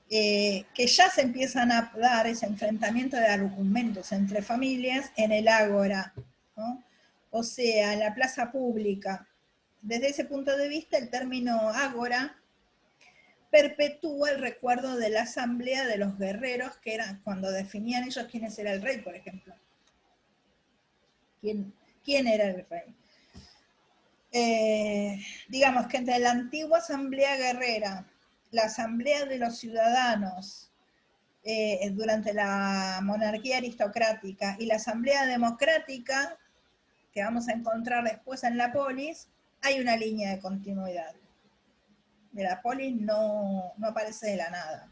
Que ya se empiezan a dar ese enfrentamiento de argumentos entre familias en el ágora, ¿no? O sea, en la plaza pública. Desde ese punto de vista, el término ágora perpetúa el recuerdo de la asamblea de los guerreros, que eran cuando definían ellos quién era el rey, por ejemplo. ¿Quién era el rey? Digamos que entre la antigua asamblea guerrera, la asamblea de los ciudadanos durante la monarquía aristocrática y la asamblea democrática, que vamos a encontrar después en la polis, hay una línea de continuidad. De la polis no aparece de la nada.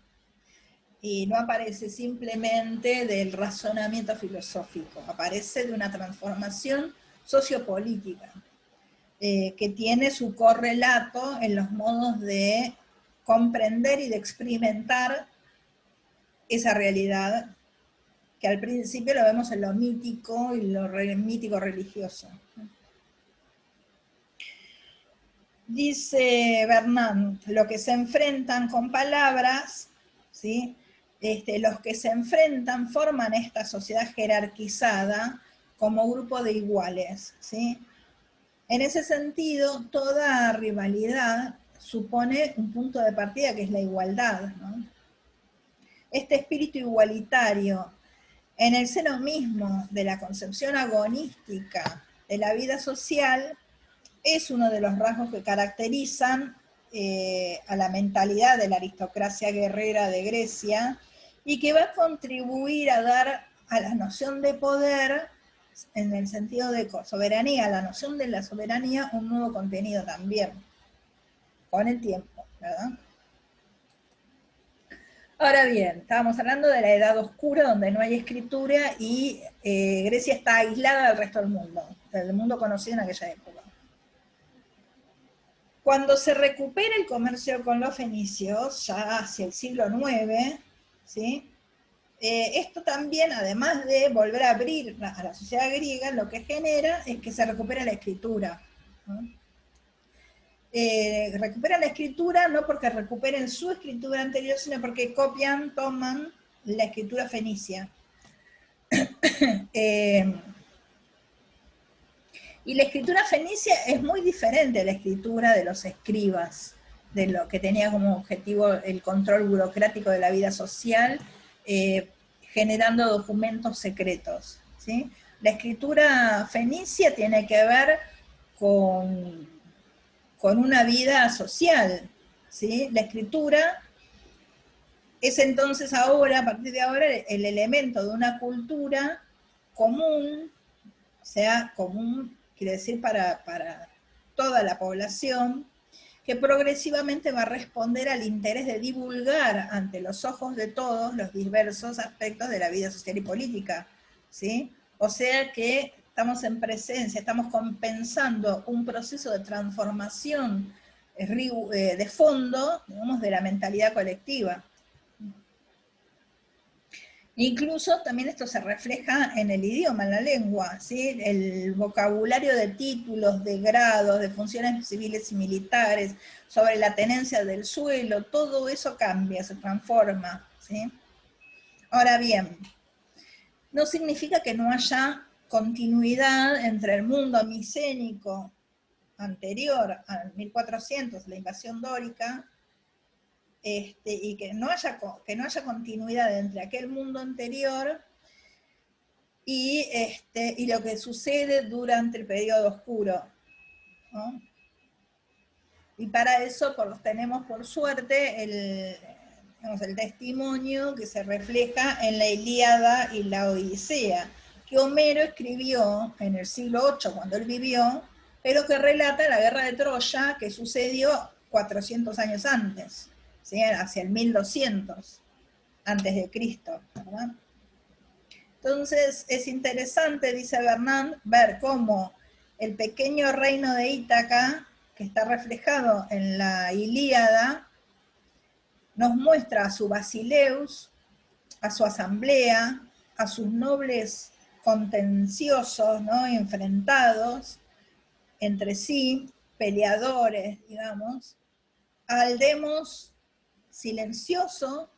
Y no aparece simplemente del razonamiento filosófico, aparece de una transformación sociopolítica, que tiene su correlato en los modos de comprender y de experimentar esa realidad, que al principio lo vemos en lo mítico y lo mítico religioso. Dice Bernard, lo que se enfrentan con palabras, ¿sí? Los que se enfrentan forman esta sociedad jerarquizada como grupo de iguales, ¿sí? En ese sentido, toda rivalidad supone un punto de partida que es la igualdad, ¿no? Este espíritu igualitario en el seno mismo de la concepción agonística de la vida social es uno de los rasgos que caracterizan a la mentalidad de la aristocracia guerrera de Grecia y que va a contribuir a dar a la noción de poder, en el sentido de soberanía, a la noción de la soberanía, un nuevo contenido también, con el tiempo, ¿verdad? Ahora bien, estábamos hablando de la Edad Oscura, donde no hay escritura y Grecia está aislada del resto del mundo conocido en aquella época. Cuando se recupera el comercio con los fenicios, ya hacia el siglo IX, ¿sí? Esto también, además de volver a abrir a la sociedad griega, lo que genera es que se recupera la escritura, ¿no? Recuperan la escritura no porque recuperen su escritura anterior, sino porque toman la escritura fenicia. Y la escritura fenicia es muy diferente a la escritura de los escribas, de lo que tenía como objetivo el control burocrático de la vida social, generando documentos secretos, ¿sí? La escritura fenicia tiene que ver con una vida social, ¿sí? La escritura es entonces ahora, a partir de ahora, el elemento de una cultura común, o sea, común quiere decir para toda la población, que progresivamente va a responder al interés de divulgar ante los ojos de todos los diversos aspectos de la vida social y política, ¿sí? O sea que estamos en presencia, estamos compensando un proceso de transformación de fondo, digamos, de la mentalidad colectiva. Incluso también esto se refleja en el idioma, en la lengua, ¿sí? El vocabulario de títulos, de grados, de funciones civiles y militares, sobre la tenencia del suelo, todo eso cambia, se transforma, ¿sí? Ahora bien, no significa que no haya continuidad entre el mundo micénico anterior al 1400, la invasión dórica, y que no haya continuidad entre aquel mundo anterior y lo que sucede durante el periodo oscuro, ¿no? Y para eso tenemos por suerte el testimonio que se refleja en la Ilíada y la Odisea, que Homero escribió en el siglo VIII cuando él vivió, pero que relata la guerra de Troya que sucedió 400 años antes, ¿sí? Hacia el 1200 antes de Cristo, ¿verdad? Entonces es interesante, dice Bernard, ver cómo el pequeño reino de Ítaca, que está reflejado en la Ilíada, nos muestra a su basileus, a su asamblea, a sus nobles contenciosos, ¿no? Enfrentados entre sí, peleadores, digamos, al demos silencioso,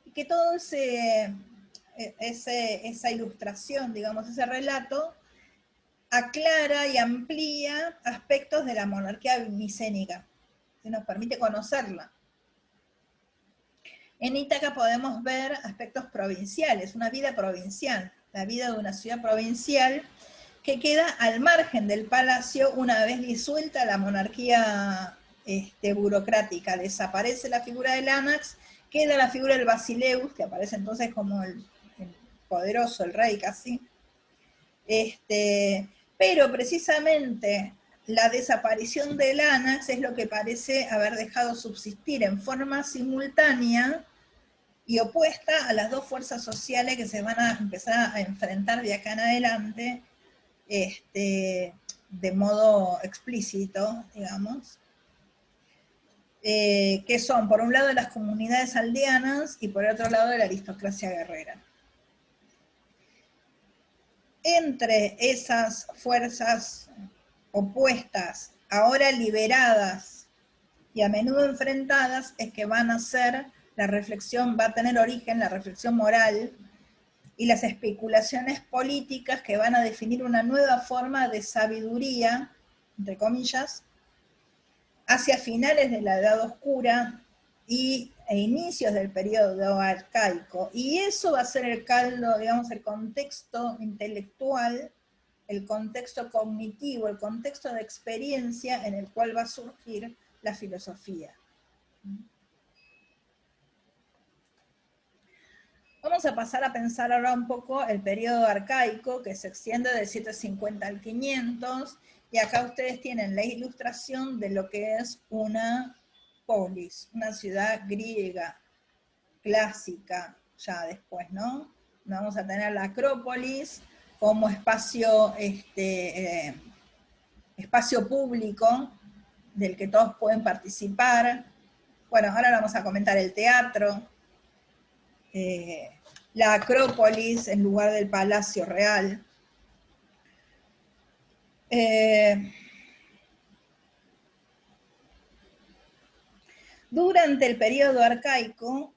y que todo esa ilustración, digamos, ese relato, aclara y amplía aspectos de la monarquía micénica, que nos permite conocerla. En Ítaca podemos ver aspectos provinciales, una vida provincial, la vida de una ciudad provincial que queda al margen del palacio una vez disuelta la monarquía burocrática. Desaparece la figura del ánax, queda la figura del basileus, que aparece entonces como el poderoso, el rey casi. Pero precisamente la desaparición del ánax es lo que parece haber dejado subsistir en forma simultánea y opuesta a las dos fuerzas sociales que se van a empezar a enfrentar de acá en adelante, de modo explícito, digamos, que son, por un lado, las comunidades aldeanas y por otro lado, la aristocracia guerrera. Entre esas fuerzas opuestas, ahora liberadas y a menudo enfrentadas, es que van a ser la reflexión, va a tener origen la reflexión moral y las especulaciones políticas que van a definir una nueva forma de sabiduría, entre comillas, hacia finales de la Edad Oscura e inicios del periodo arcaico. Y eso va a ser el caldo, digamos, el contexto intelectual, el contexto cognitivo, el contexto de experiencia en el cual va a surgir la filosofía. Vamos a pasar a pensar ahora un poco el periodo arcaico, que se extiende del 750 al 500, y acá ustedes tienen la ilustración de lo que es una polis, una ciudad griega, clásica, ya después, ¿no? Vamos a tener la Acrópolis como espacio, espacio público del que todos pueden participar. Bueno, ahora vamos a comentar el teatro, la Acrópolis en lugar del Palacio Real. Durante el periodo arcaico,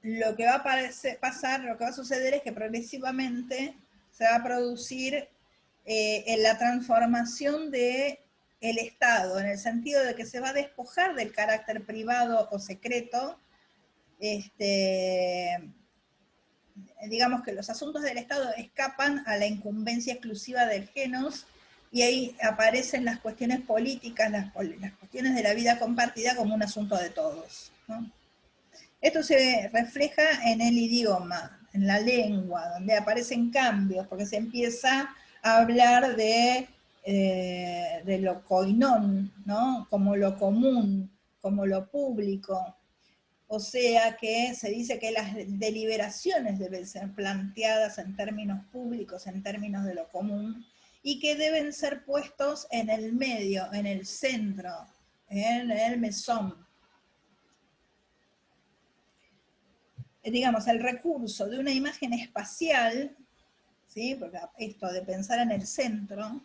lo que va a suceder es que progresivamente se va a producir en la transformación del Estado, en el sentido de que se va a despojar del carácter privado o secreto, digamos que los asuntos del Estado escapan a la incumbencia exclusiva del genos, y ahí aparecen las cuestiones políticas, las cuestiones de la vida compartida como un asunto de todos, ¿no? Esto se refleja en el idioma, en la lengua, donde aparecen cambios, porque se empieza a hablar de lo koinón, ¿no? Como lo común, como lo público, O sea que se dice que las deliberaciones deben ser planteadas en términos públicos, en términos de lo común, y que deben ser puestos en el medio, en el centro, en el mesón. Digamos, el recurso de una imagen espacial, ¿sí? Porque esto de pensar en el centro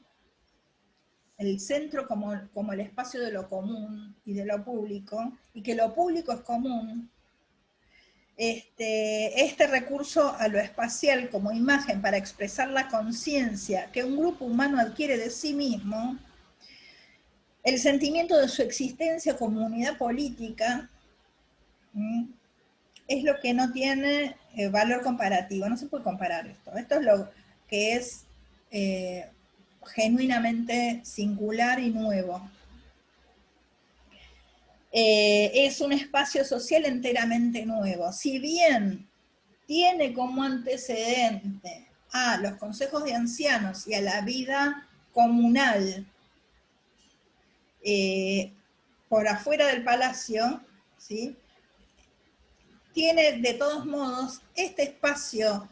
como el espacio de lo común y de lo público, y que lo público es común, este recurso a lo espacial como imagen para expresar la conciencia que un grupo humano adquiere de sí mismo, el sentimiento de su existencia como unidad política, es lo que no tiene valor comparativo, no se puede comparar esto. Esto es lo que es genuinamente singular y nuevo. Es un espacio social enteramente nuevo. Si bien tiene como antecedente a los consejos de ancianos y a la vida comunal por afuera del palacio, ¿sí? Tiene de todos modos este espacio,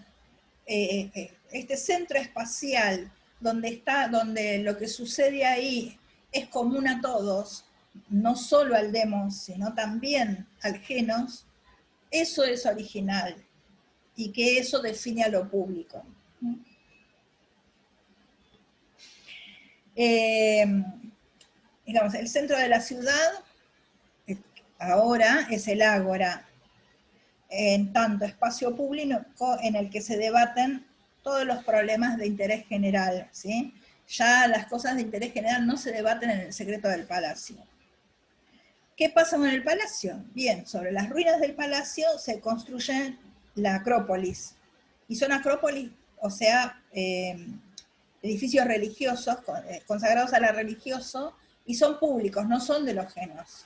este centro espacial donde lo que sucede ahí es común a todos, no solo al demos, sino también al genos. Eso es original y que eso define a lo público. Digamos, el centro de la ciudad ahora es el ágora, en tanto espacio público en el que se debaten todos los problemas de interés general, ¿sí? Ya las cosas de interés general no se debaten en el secreto del palacio. ¿Qué pasa con el palacio? Bien, sobre las ruinas del palacio se construye la Acrópolis, y son acrópolis, o sea, edificios religiosos, consagrados a la religioso, y son públicos, no son de los genos.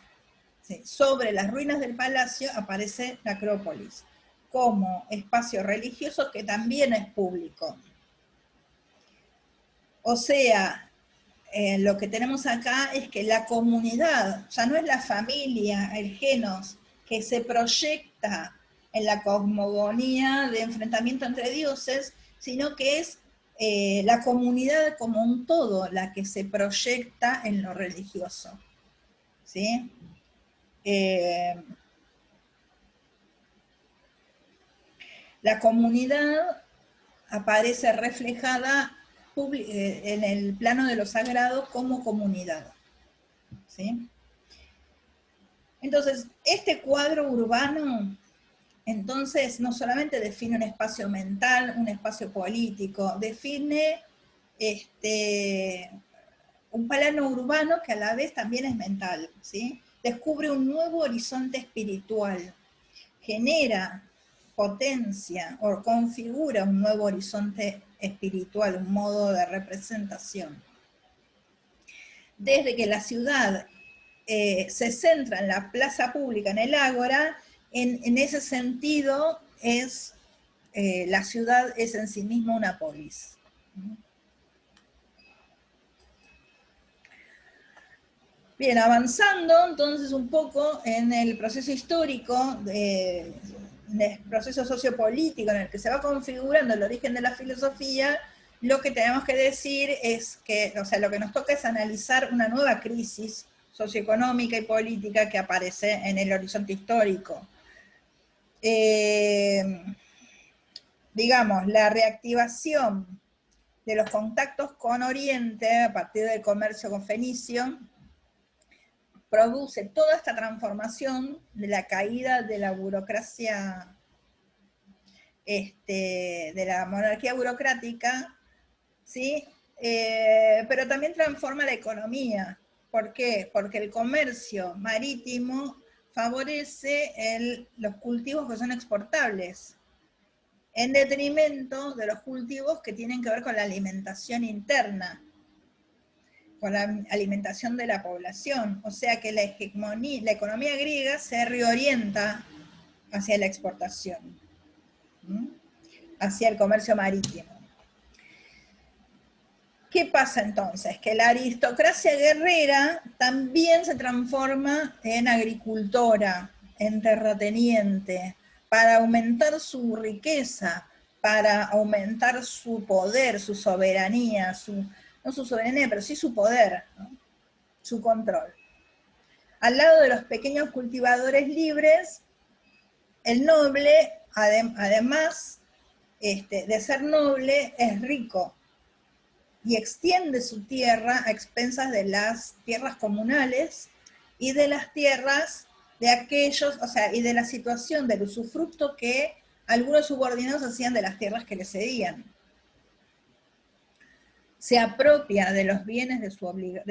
Sí, sobre las ruinas del palacio aparece la Acrópolis, como espacio religioso que también es público. O sea, lo que tenemos acá es que la comunidad, ya no es la familia, el genos, que se proyecta en la cosmogonía de enfrentamiento entre dioses, sino que es la comunidad como un todo la que se proyecta en lo religioso. ¿Sí? La comunidad aparece reflejada en el plano de lo sagrado como comunidad. ¿Sí? Entonces, este cuadro urbano, entonces, no solamente define un espacio mental, un espacio político, define un plano urbano que a la vez también es mental, ¿sí? Descubre un nuevo horizonte espiritual, genera, potencia o configura un nuevo horizonte espiritual, un modo de representación. Desde que la ciudad se centra en la plaza pública, en el ágora, en ese sentido la ciudad es en sí misma una polis. Bien, avanzando entonces un poco en el proceso histórico, en el proceso sociopolítico en el que se va configurando el origen de la filosofía, lo que tenemos que decir es que, o sea, lo que nos toca es analizar una nueva crisis socioeconómica y política que aparece en el horizonte histórico. Digamos, la reactivación de los contactos con Oriente a partir del comercio con Fenicio produce toda esta transformación de la caída de la burocracia, de la monarquía burocrática, ¿sí? Pero también transforma la economía. ¿Por qué? Porque el comercio marítimo favorece los cultivos que son exportables, en detrimento de los cultivos que tienen que ver con la alimentación interna, con la alimentación de la población. O sea que la economía griega se reorienta hacia la exportación, hacia el comercio marítimo. ¿Qué pasa entonces? Que la aristocracia guerrera también se transforma en agricultora, en terrateniente para aumentar su riqueza, para aumentar su poder, su soberanía, no su soberanía, pero sí su poder, ¿no? Su control. Al lado de los pequeños cultivadores libres, el noble, además de ser noble, es rico y extiende su tierra a expensas de las tierras comunales y de las tierras de aquellos, o sea, y de la situación del usufructo que algunos subordinados hacían de las tierras que le cedían. Se apropia de los bienes de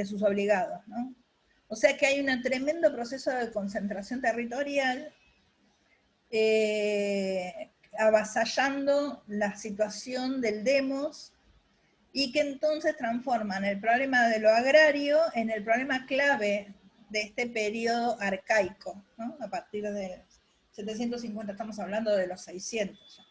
sus obligados, ¿no? O sea que hay un tremendo proceso de concentración territorial avasallando la situación del demos y que entonces transforman el problema de lo agrario en el problema clave de este periodo arcaico, ¿no? A partir de 750, estamos hablando de los 600 ya.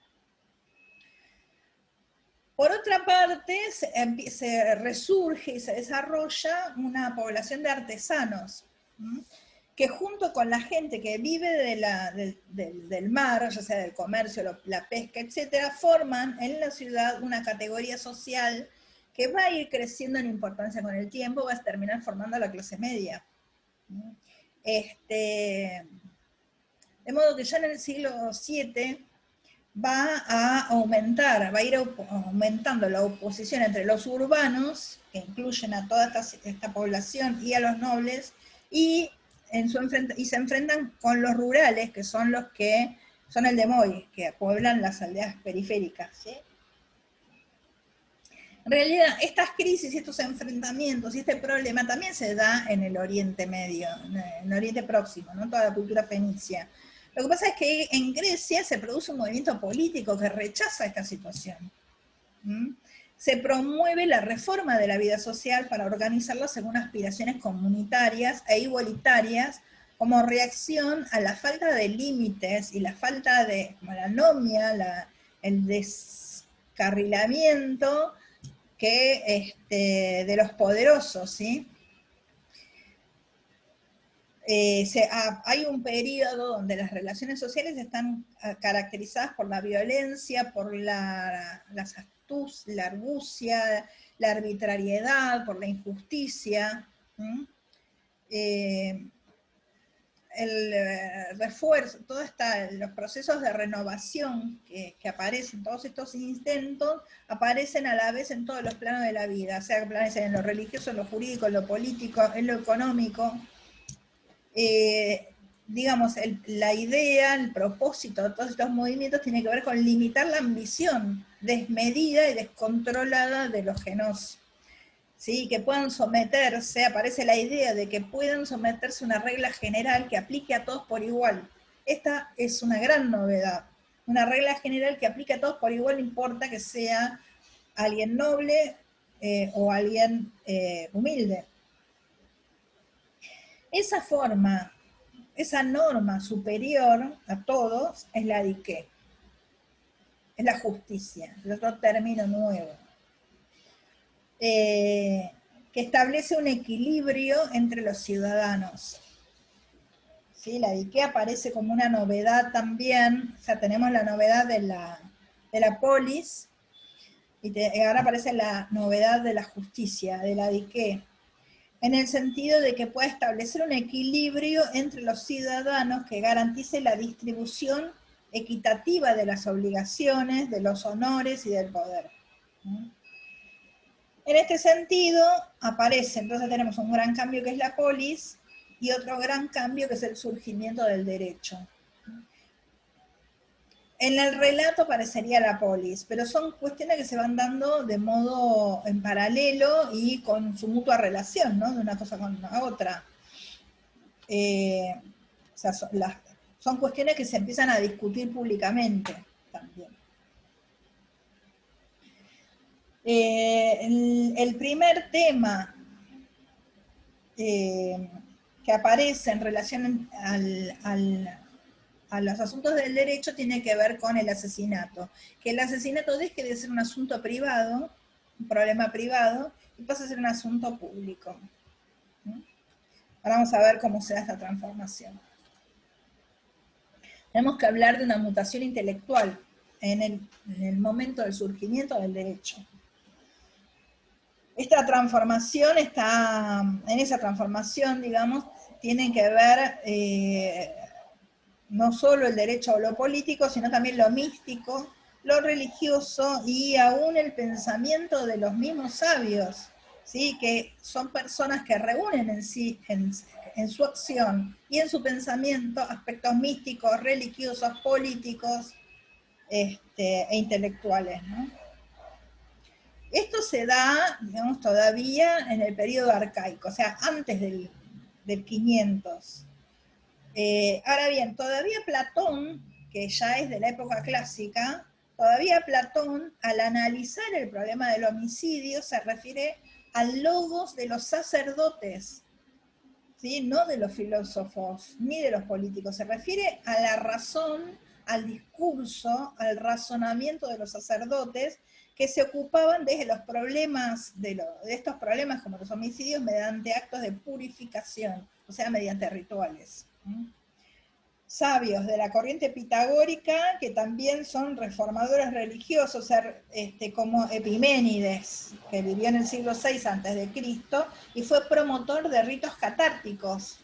Por otra parte, se resurge y se desarrolla una población de artesanos, ¿sí? Que junto con la gente que vive del mar, ya sea del comercio, la pesca, etcétera, forman en la ciudad una categoría social que va a ir creciendo en importancia con el tiempo, va a terminar formando a la clase media. De modo que ya en el siglo VII va a aumentar, va a ir aumentando la oposición entre los urbanos, que incluyen a toda esta población, y a los nobles, y se enfrentan con los rurales, que son los que son el demoy, que pueblan las aldeas periféricas, ¿sí? En realidad, estas crisis, estos enfrentamientos y este problema también se da en el Oriente Medio, en el Oriente Próximo, ¿no? Toda la cultura fenicia. Lo que pasa es que en Grecia se produce un movimiento político que rechaza esta situación. Se promueve la reforma de la vida social para organizarla según aspiraciones comunitarias e igualitarias, como reacción a la falta de límites y la falta de, como la anomia, el descarrilamiento de los poderosos, ¿sí? Hay un periodo donde las relaciones sociales están caracterizadas por la violencia, por la argucia, la arbitrariedad, por la injusticia. El refuerzo, los procesos de renovación que aparecen, todos estos intentos, aparecen a la vez en todos los planos de la vida, o sea, aparecen en lo religioso, en lo jurídico, en lo político, en lo económico. Digamos, la idea, el propósito de todos estos movimientos tiene que ver con limitar la ambición desmedida y descontrolada de los genos. ¿Sí? Que puedan someterse, aparece la idea de que puedan someterse a una regla general que aplique a todos por igual. Esta es una gran novedad. Una regla general que aplique a todos por igual, no importa que sea alguien noble o alguien humilde. Esa forma, esa norma superior a todos es la diké, es la justicia, es otro término nuevo. Que establece un equilibrio entre los ciudadanos. ¿Sí? La diké aparece como una novedad también, o sea, tenemos la novedad de la polis, y ahora aparece la novedad de la justicia, de la diké, en el sentido de que pueda establecer un equilibrio entre los ciudadanos que garantice la distribución equitativa de las obligaciones, de los honores y del poder. En este sentido, aparece, entonces tenemos un gran cambio que es la polis, y otro gran cambio que es el surgimiento del derecho. En el relato aparecería la polis, pero son cuestiones que se van dando de modo en paralelo y con su mutua relación, ¿no? De una cosa con la otra. O sea, son cuestiones que se empiezan a discutir públicamente también. El primer tema que aparece en relación a los asuntos del derecho tiene que ver con el asesinato. Que el asesinato deje de ser un asunto privado, un problema privado, y pasa a ser un asunto público. Ahora vamos a ver cómo se da esta transformación. tenemos que hablar de una mutación intelectual en el momento del surgimiento del derecho. Esta transformación en esa transformación, digamos, tienen que ver no solo el derecho o lo político, sino también lo místico, lo religioso y aún el pensamiento de los mismos sabios, ¿sí? Que son personas que reúnen en sí, en su acción y en su pensamiento, aspectos místicos, religiosos, políticos e intelectuales, ¿no? Esto se da, digamos, todavía en el periodo arcaico, o sea, antes del 500. Ahora bien, todavía Platón, que ya es de la época clásica, todavía Platón, al analizar el problema del homicidio, se refiere al logos de los sacerdotes, ¿sí? No de los filósofos, ni de los políticos, se refiere a la razón, al discurso, al razonamiento de los sacerdotes, que se ocupaban de los problemas, de estos problemas como los homicidios, mediante actos de purificación, o sea, mediante rituales. Sabios de la corriente pitagórica, que también son reformadores religiosos, como Epiménides, que vivió en el siglo VI a.C., y fue promotor de ritos catárticos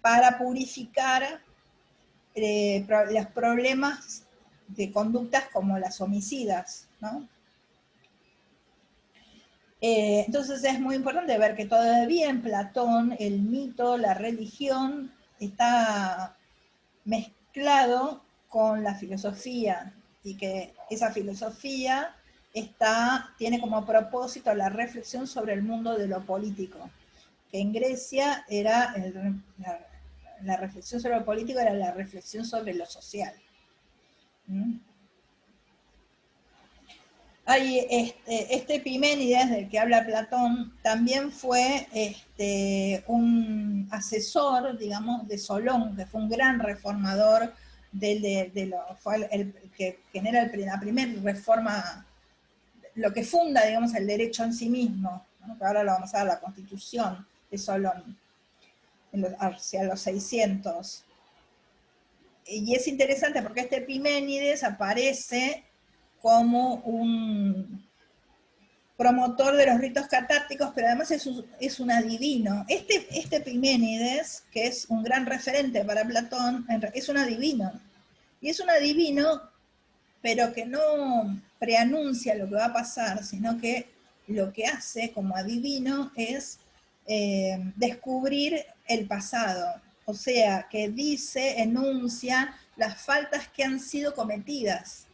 para purificar los problemas de conductas como las homicidas, ¿no? Entonces es muy importante ver que todavía en Platón el mito, la religión, está mezclado con la filosofía, y que esa filosofía tiene como propósito la reflexión sobre el mundo de lo político, que en Grecia era la reflexión sobre lo político era la reflexión sobre lo social. Hay este Epiménides, del que habla Platón, también fue un asesor, digamos, de Solón, que fue un gran reformador, fue el que genera la primera reforma, lo que funda, digamos, el derecho en sí mismo, ¿no? Que ahora lo vamos a ver, la Constitución de Solón, hacia los 600. Y es interesante porque este Epiménides aparece como un promotor de los ritos catárticos, pero además es un adivino. Este Epiménides, que es un gran referente para Platón, es un adivino. Y es un adivino, pero que no preanuncia lo que va a pasar, sino que lo que hace como adivino es descubrir el pasado. O sea, que dice, enuncia las faltas que han sido cometidas.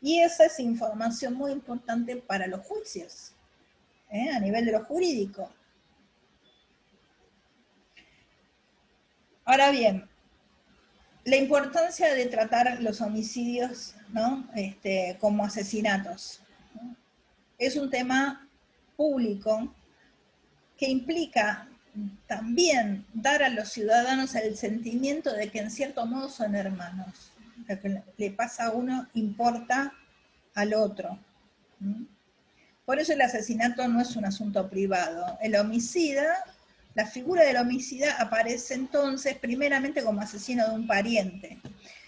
Y esa es información muy importante para los juicios, a nivel de lo jurídico. Ahora bien, la importancia de tratar los homicidios, ¿no? Como asesinatos, ¿no? Es un tema público que implica también dar a los ciudadanos el sentimiento de que en cierto modo son hermanos. Lo que le pasa a uno importa al otro. Por eso el asesinato no es un asunto privado. El homicida, la figura del homicida aparece entonces primeramente como asesino de un pariente.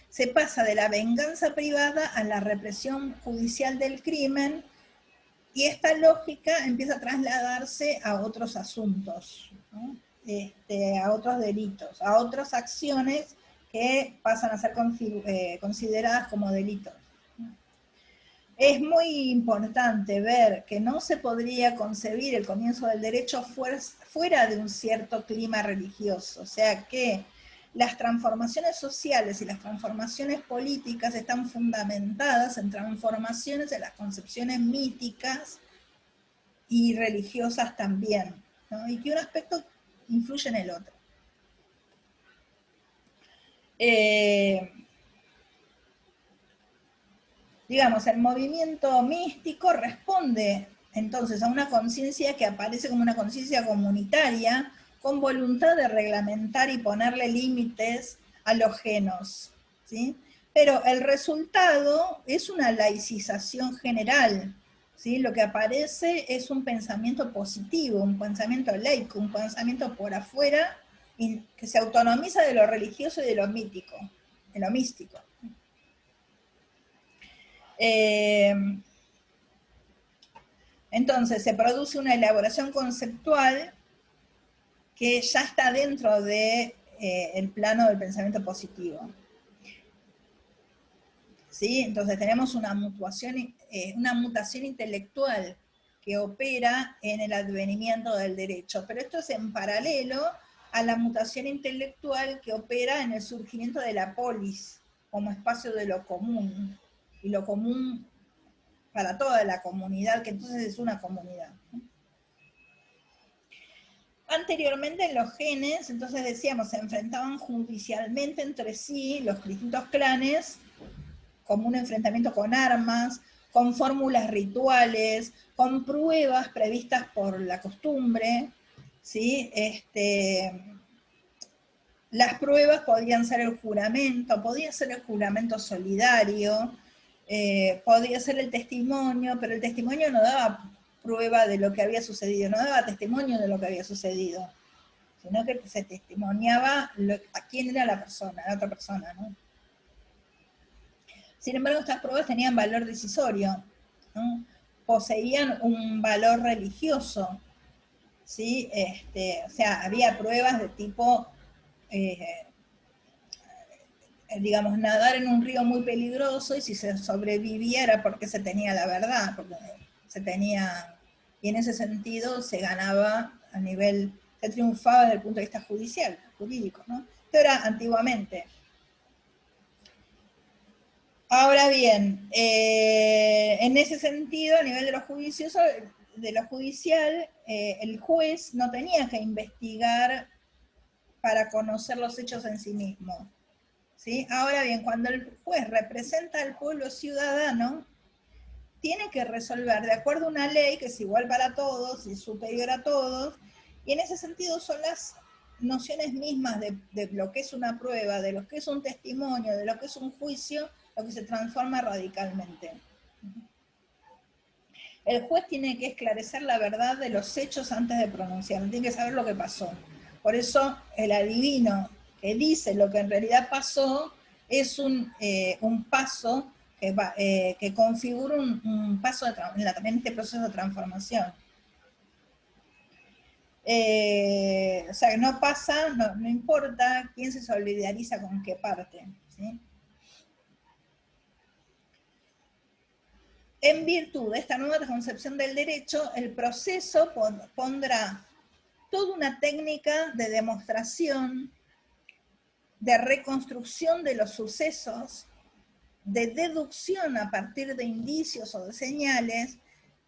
Se pasa de la venganza privada a la represión judicial del crimen, y esta lógica empieza a trasladarse a otros asuntos, ¿no? A otros delitos, a otras acciones que pasan a ser consideradas como delitos. Es muy importante ver que no se podría concebir el comienzo del derecho fuera de un cierto clima religioso, o sea que las transformaciones sociales y las transformaciones políticas están fundamentadas en transformaciones de las concepciones míticas y religiosas también, ¿no? Y que un aspecto influye en el otro. Digamos, el movimiento místico responde entonces a una conciencia que aparece como una conciencia comunitaria, con voluntad de reglamentar y ponerle límites a los genos, ¿sí? Pero el resultado es una laicización general, ¿sí? Lo que aparece es un pensamiento positivo, un pensamiento laico, un pensamiento por afuera, que se autonomiza de lo religioso y de lo mítico. en lo místico. Entonces se produce una elaboración conceptual que ya está dentro de, el plano del pensamiento positivo. ¿Sí? Entonces tenemos una mutación intelectual que opera en el advenimiento del derecho, pero esto es en paralelo a la mutación intelectual que opera en el surgimiento de la polis como espacio de lo común, y lo común para toda la comunidad, que entonces es una comunidad. Anteriormente los genes, entonces decíamos, se enfrentaban judicialmente entre sí, los distintos clanes, como un enfrentamiento con armas, con fórmulas rituales, con pruebas previstas por la costumbre, ¿sí? Las pruebas podían ser el juramento, podía ser el juramento solidario, podía ser el testimonio, pero el testimonio no daba prueba de lo que había sucedido, no daba testimonio de lo que había sucedido, sino que se testimoniaba a quién era la persona, la otra persona, ¿no? Sin embargo, estas pruebas tenían valor decisorio, ¿no? Poseían un valor religioso, ¿sí? O sea, había pruebas de tipo, digamos, nadar en un río muy peligroso, y si se sobreviviera porque se tenía la verdad, porque se tenía, y en ese sentido se ganaba a nivel, se triunfaba desde el punto de vista judicial, jurídico, ¿no? Esto era antiguamente. Ahora bien, en ese sentido, a nivel de lo judicial, el juez no tenía que investigar para conocer los hechos en sí mismo, ¿sí? Ahora bien, cuando el juez representa al pueblo ciudadano, tiene que resolver de acuerdo a una ley que es igual para todos y superior a todos, y en ese sentido son las nociones mismas de lo que es una prueba, de lo que es un testimonio, de lo que es un juicio, lo que se transforma radicalmente. El juez tiene que esclarecer la verdad de los hechos antes de pronunciar, tiene que saber lo que pasó. Por eso el adivino que dice lo que en realidad pasó es un paso que configura un paso en este proceso de transformación. O sea, no pasa, no importa quién se solidariza con qué parte, ¿sí? En virtud de esta nueva concepción del derecho, el proceso pondrá toda una técnica de demostración, de reconstrucción de los sucesos, de deducción a partir de indicios o de señales,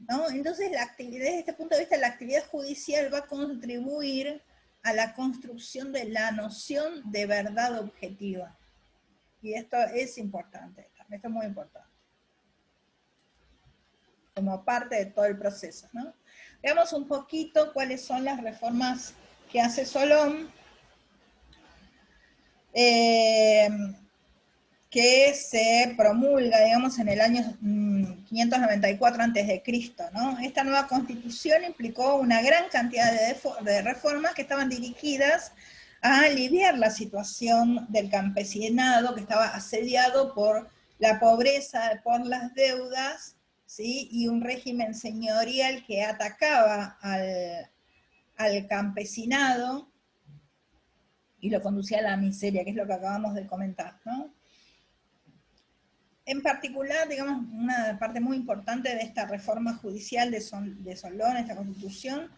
¿no? Entonces, desde este punto de vista, la actividad judicial va a contribuir a la construcción de la noción de verdad objetiva. Y esto es importante, esto es muy importante, como parte de todo el proceso, ¿no? Veamos un poquito cuáles son las reformas que hace Solón, que se promulga, digamos, en el año 594 a.C., ¿no? Esta nueva constitución implicó una gran cantidad de reformas que estaban dirigidas a aliviar la situación del campesinado, que estaba asediado por la pobreza, por las deudas, ¿sí? Y un régimen señorial que atacaba al campesinado y lo conducía a la miseria, que es lo que acabamos de comentar, ¿no? En particular, digamos, una parte muy importante de esta reforma judicial de Solón, esta constitución,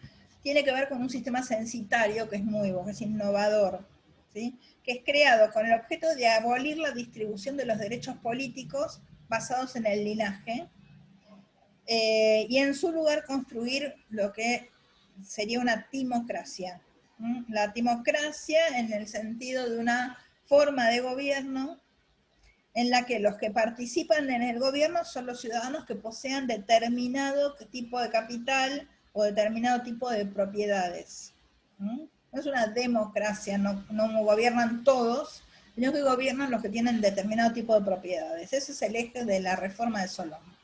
tiene que ver con un sistema censitario que es nuevo, que es innovador, ¿sí? Que es creado con el objeto de abolir la distribución de los derechos políticos basados en el linaje, y en su lugar construir lo que sería una timocracia. La timocracia en el sentido de una forma de gobierno en la que los que participan en el gobierno son los ciudadanos que posean determinado tipo de capital o determinado tipo de propiedades. No es una democracia, no gobiernan todos, sino que gobiernan los que tienen determinado tipo de propiedades. Ese es el eje de la reforma de Solón.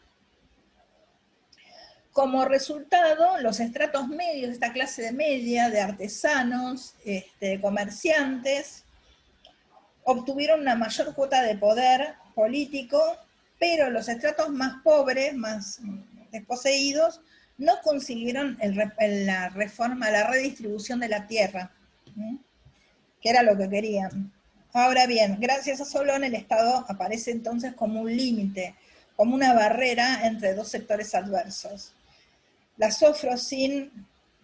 Como resultado, los estratos medios, esta clase de media, de artesanos, comerciantes, obtuvieron una mayor cuota de poder político, pero los estratos más pobres, más desposeídos, no consiguieron la reforma, la redistribución de la tierra, que era lo que querían. Ahora bien, gracias a Solón el Estado aparece entonces como un límite, como una barrera entre dos sectores adversos. La Sofrosyn,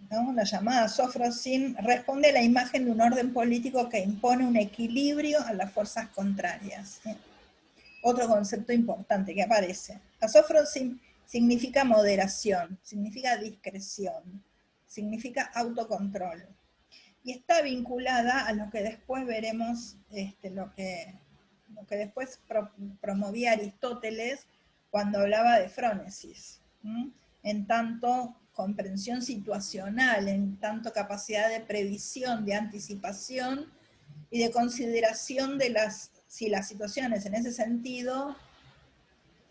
¿no? La llamada Sofrosyn, responde a la imagen de un orden político que impone un equilibrio a las fuerzas contrarias. Otro concepto importante que aparece. La Sofrosyn significa moderación, significa discreción, significa autocontrol. Y está vinculada a lo que después veremos, lo que después promovía Aristóteles cuando hablaba de frónesis. En tanto comprensión situacional, en tanto capacidad de previsión, de anticipación y de consideración de si las situaciones en ese sentido,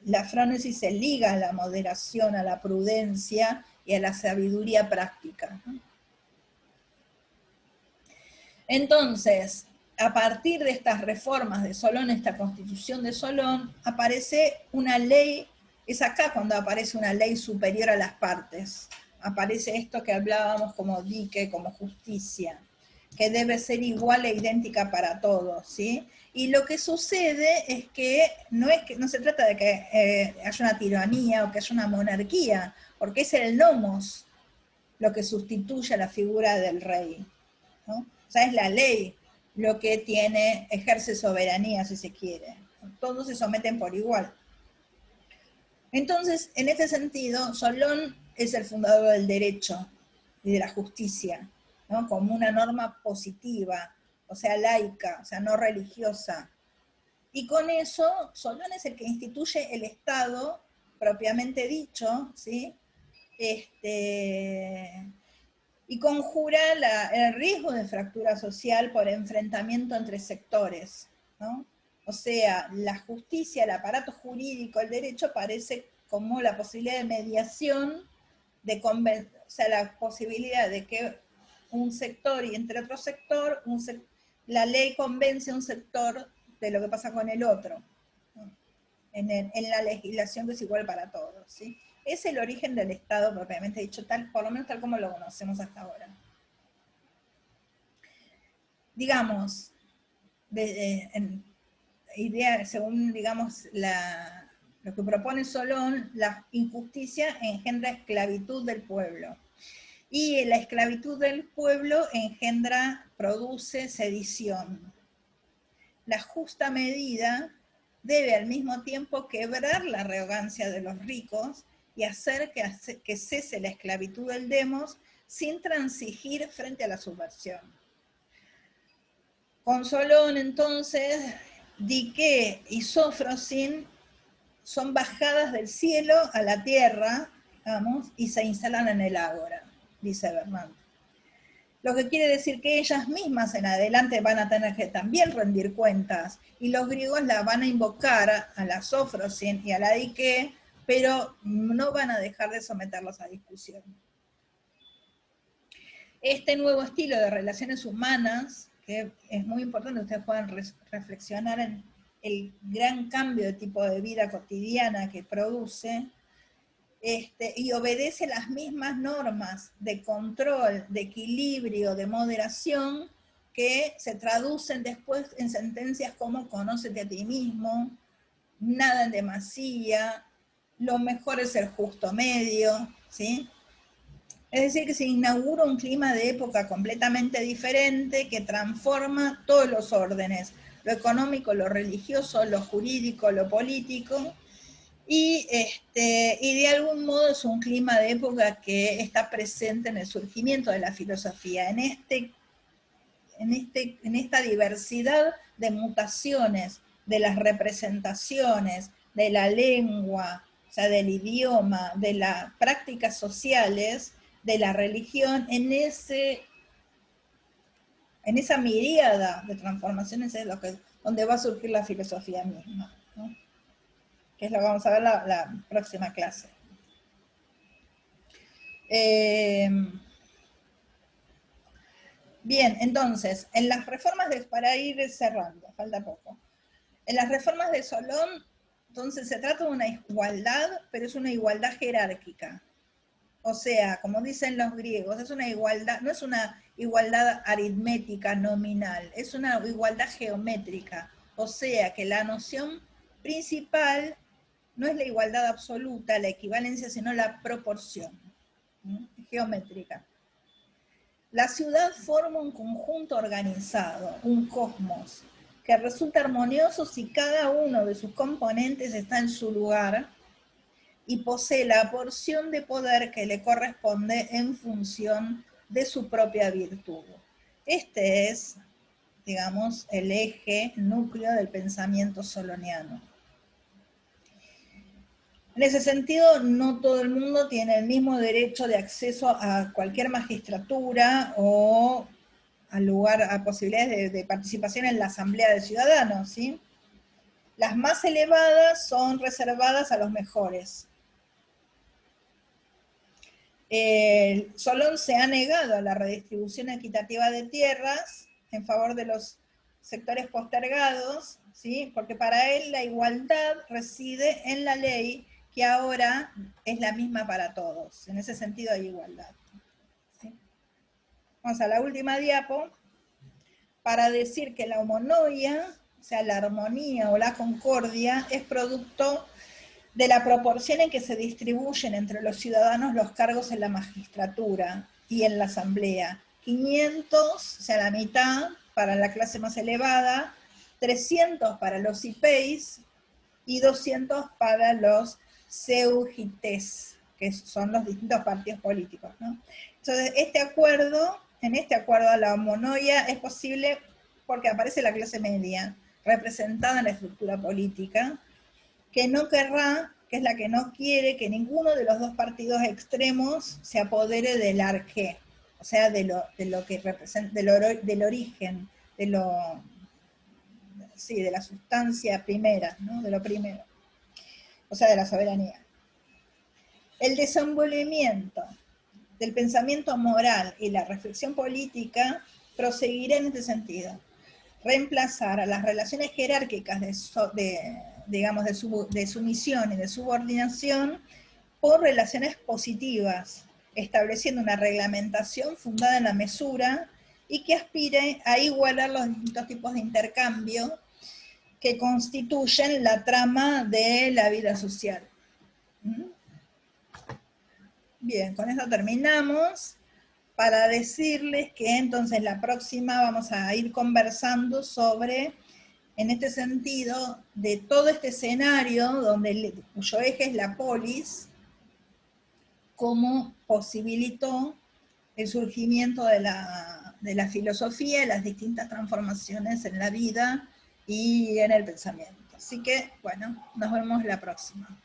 la frónesis se liga a la moderación, a la prudencia y a la sabiduría práctica. Entonces, a partir de estas reformas de Solón, esta constitución de Solón, aparece una ley, es acá cuando aparece una ley superior a las partes. Aparece esto que hablábamos como dique, como justicia, que debe ser igual e idéntica para todos, ¿sí? Y lo que sucede es que no se trata de que haya una tiranía o que haya una monarquía, porque es el nomos lo que sustituye a la figura del rey, ¿no? O sea, es la ley lo que ejerce soberanía, si se quiere. Todos se someten por igual. Entonces, en este sentido, Solón es el fundador del derecho y de la justicia, ¿no? Como una norma positiva, o sea, laica, o sea, no religiosa. Y con eso, Solón es el que instituye el Estado, propiamente dicho, ¿sí? Y conjura el riesgo de fractura social por enfrentamiento entre sectores, ¿no? O sea, la justicia, el aparato jurídico, el derecho parece como la posibilidad de mediación, o sea, la posibilidad de que un sector y entre otro sector, la ley convence a un sector de lo que pasa con el otro, ¿no? En la legislación que es igual para todos, ¿sí? Es el origen del Estado propiamente dicho, por lo menos tal como lo conocemos hasta ahora. Digamos, según digamos, lo que propone Solón, la injusticia engendra esclavitud del pueblo. Y la esclavitud del pueblo produce sedición. La justa medida debe al mismo tiempo quebrar la arrogancia de los ricos y hacer que cese la esclavitud del demos sin transigir frente a la subversión. Con Solón, entonces, Dique y Sofrosyn son bajadas del cielo a la tierra, digamos, y se instalan en el ágora, dice Bernard. Lo que quiere decir que ellas mismas en adelante van a tener que también rendir cuentas, y los griegos la van a invocar a la Sofrosyn y a la Dique, pero no van a dejar de someterlos a discusión. Este nuevo estilo de relaciones humanas, que es muy importante que ustedes puedan reflexionar en el gran cambio de tipo de vida cotidiana que produce, y obedece las mismas normas de control, de equilibrio, de moderación, que se traducen después en sentencias como conócete a ti mismo, nada en demasía, lo mejor es el justo medio, ¿sí? Es decir, que se inaugura un clima de época completamente diferente que transforma todos los órdenes, lo económico, lo religioso, lo jurídico, lo político, y de algún modo es un clima de época que está presente en el surgimiento de la filosofía, en esta diversidad de mutaciones, de las representaciones, de la lengua, o sea, del idioma, de las prácticas sociales, de la religión, en esa miríada de transformaciones es donde va a surgir la filosofía misma, ¿no? Que es lo que vamos a ver la próxima clase. Bien, entonces, en las reformas para ir cerrando, falta poco. En las reformas de Solón, entonces se trata de una igualdad, pero es una igualdad jerárquica. O sea, como dicen los griegos, es una igualdad, no es una igualdad aritmética nominal, es una igualdad geométrica. O sea, que la noción principal no es la igualdad absoluta, la equivalencia, sino la proporción geométrica. La ciudad forma un conjunto organizado, un cosmos, que resulta armonioso si cada uno de sus componentes está en su lugar y posee la porción de poder que le corresponde en función de su propia virtud. Este es, digamos, el eje, el núcleo del pensamiento soloniano. En ese sentido, no todo el mundo tiene el mismo derecho de acceso a cualquier magistratura o al lugar, a posibilidades de participación en la Asamblea de Ciudadanos, ¿sí? Las más elevadas son reservadas a los mejores. Solón se ha negado a la redistribución equitativa de tierras en favor de los sectores postergados, ¿sí? Porque para él la igualdad reside en la ley, que ahora es la misma para todos. En ese sentido hay igualdad. ¿Sí? Vamos a la última diapo, para decir que la homonoia, o sea, la armonía o la concordia, es producto de la proporción en que se distribuyen entre los ciudadanos los cargos en la magistratura y en la asamblea. 500, o sea, la mitad para la clase más elevada, 300 para los IPEIs y 200 para los SEUGITES, que son los distintos partidos políticos, ¿no? Entonces, en este acuerdo la homonoia es posible porque aparece la clase media, representada en la estructura política, que no querrá, que es la que no quiere que ninguno de los dos partidos extremos se apodere del arqué, o sea, de lo que representa, del origen, de la sustancia primera, ¿no? De lo primero, o sea, de la soberanía. El desenvolvimiento del pensamiento moral y la reflexión política proseguirá en este sentido. Reemplazar a las relaciones jerárquicas de sumisión y de subordinación por relaciones positivas, estableciendo una reglamentación fundada en la mesura y que aspire a igualar los distintos tipos de intercambio que constituyen la trama de la vida social. Bien, con esto terminamos. Para decirles que entonces la próxima vamos a ir conversando sobre, en este sentido, de todo este escenario cuyo eje es la polis, cómo posibilitó el surgimiento de la filosofía y las distintas transformaciones en la vida y en el pensamiento. Así que, bueno, nos vemos la próxima.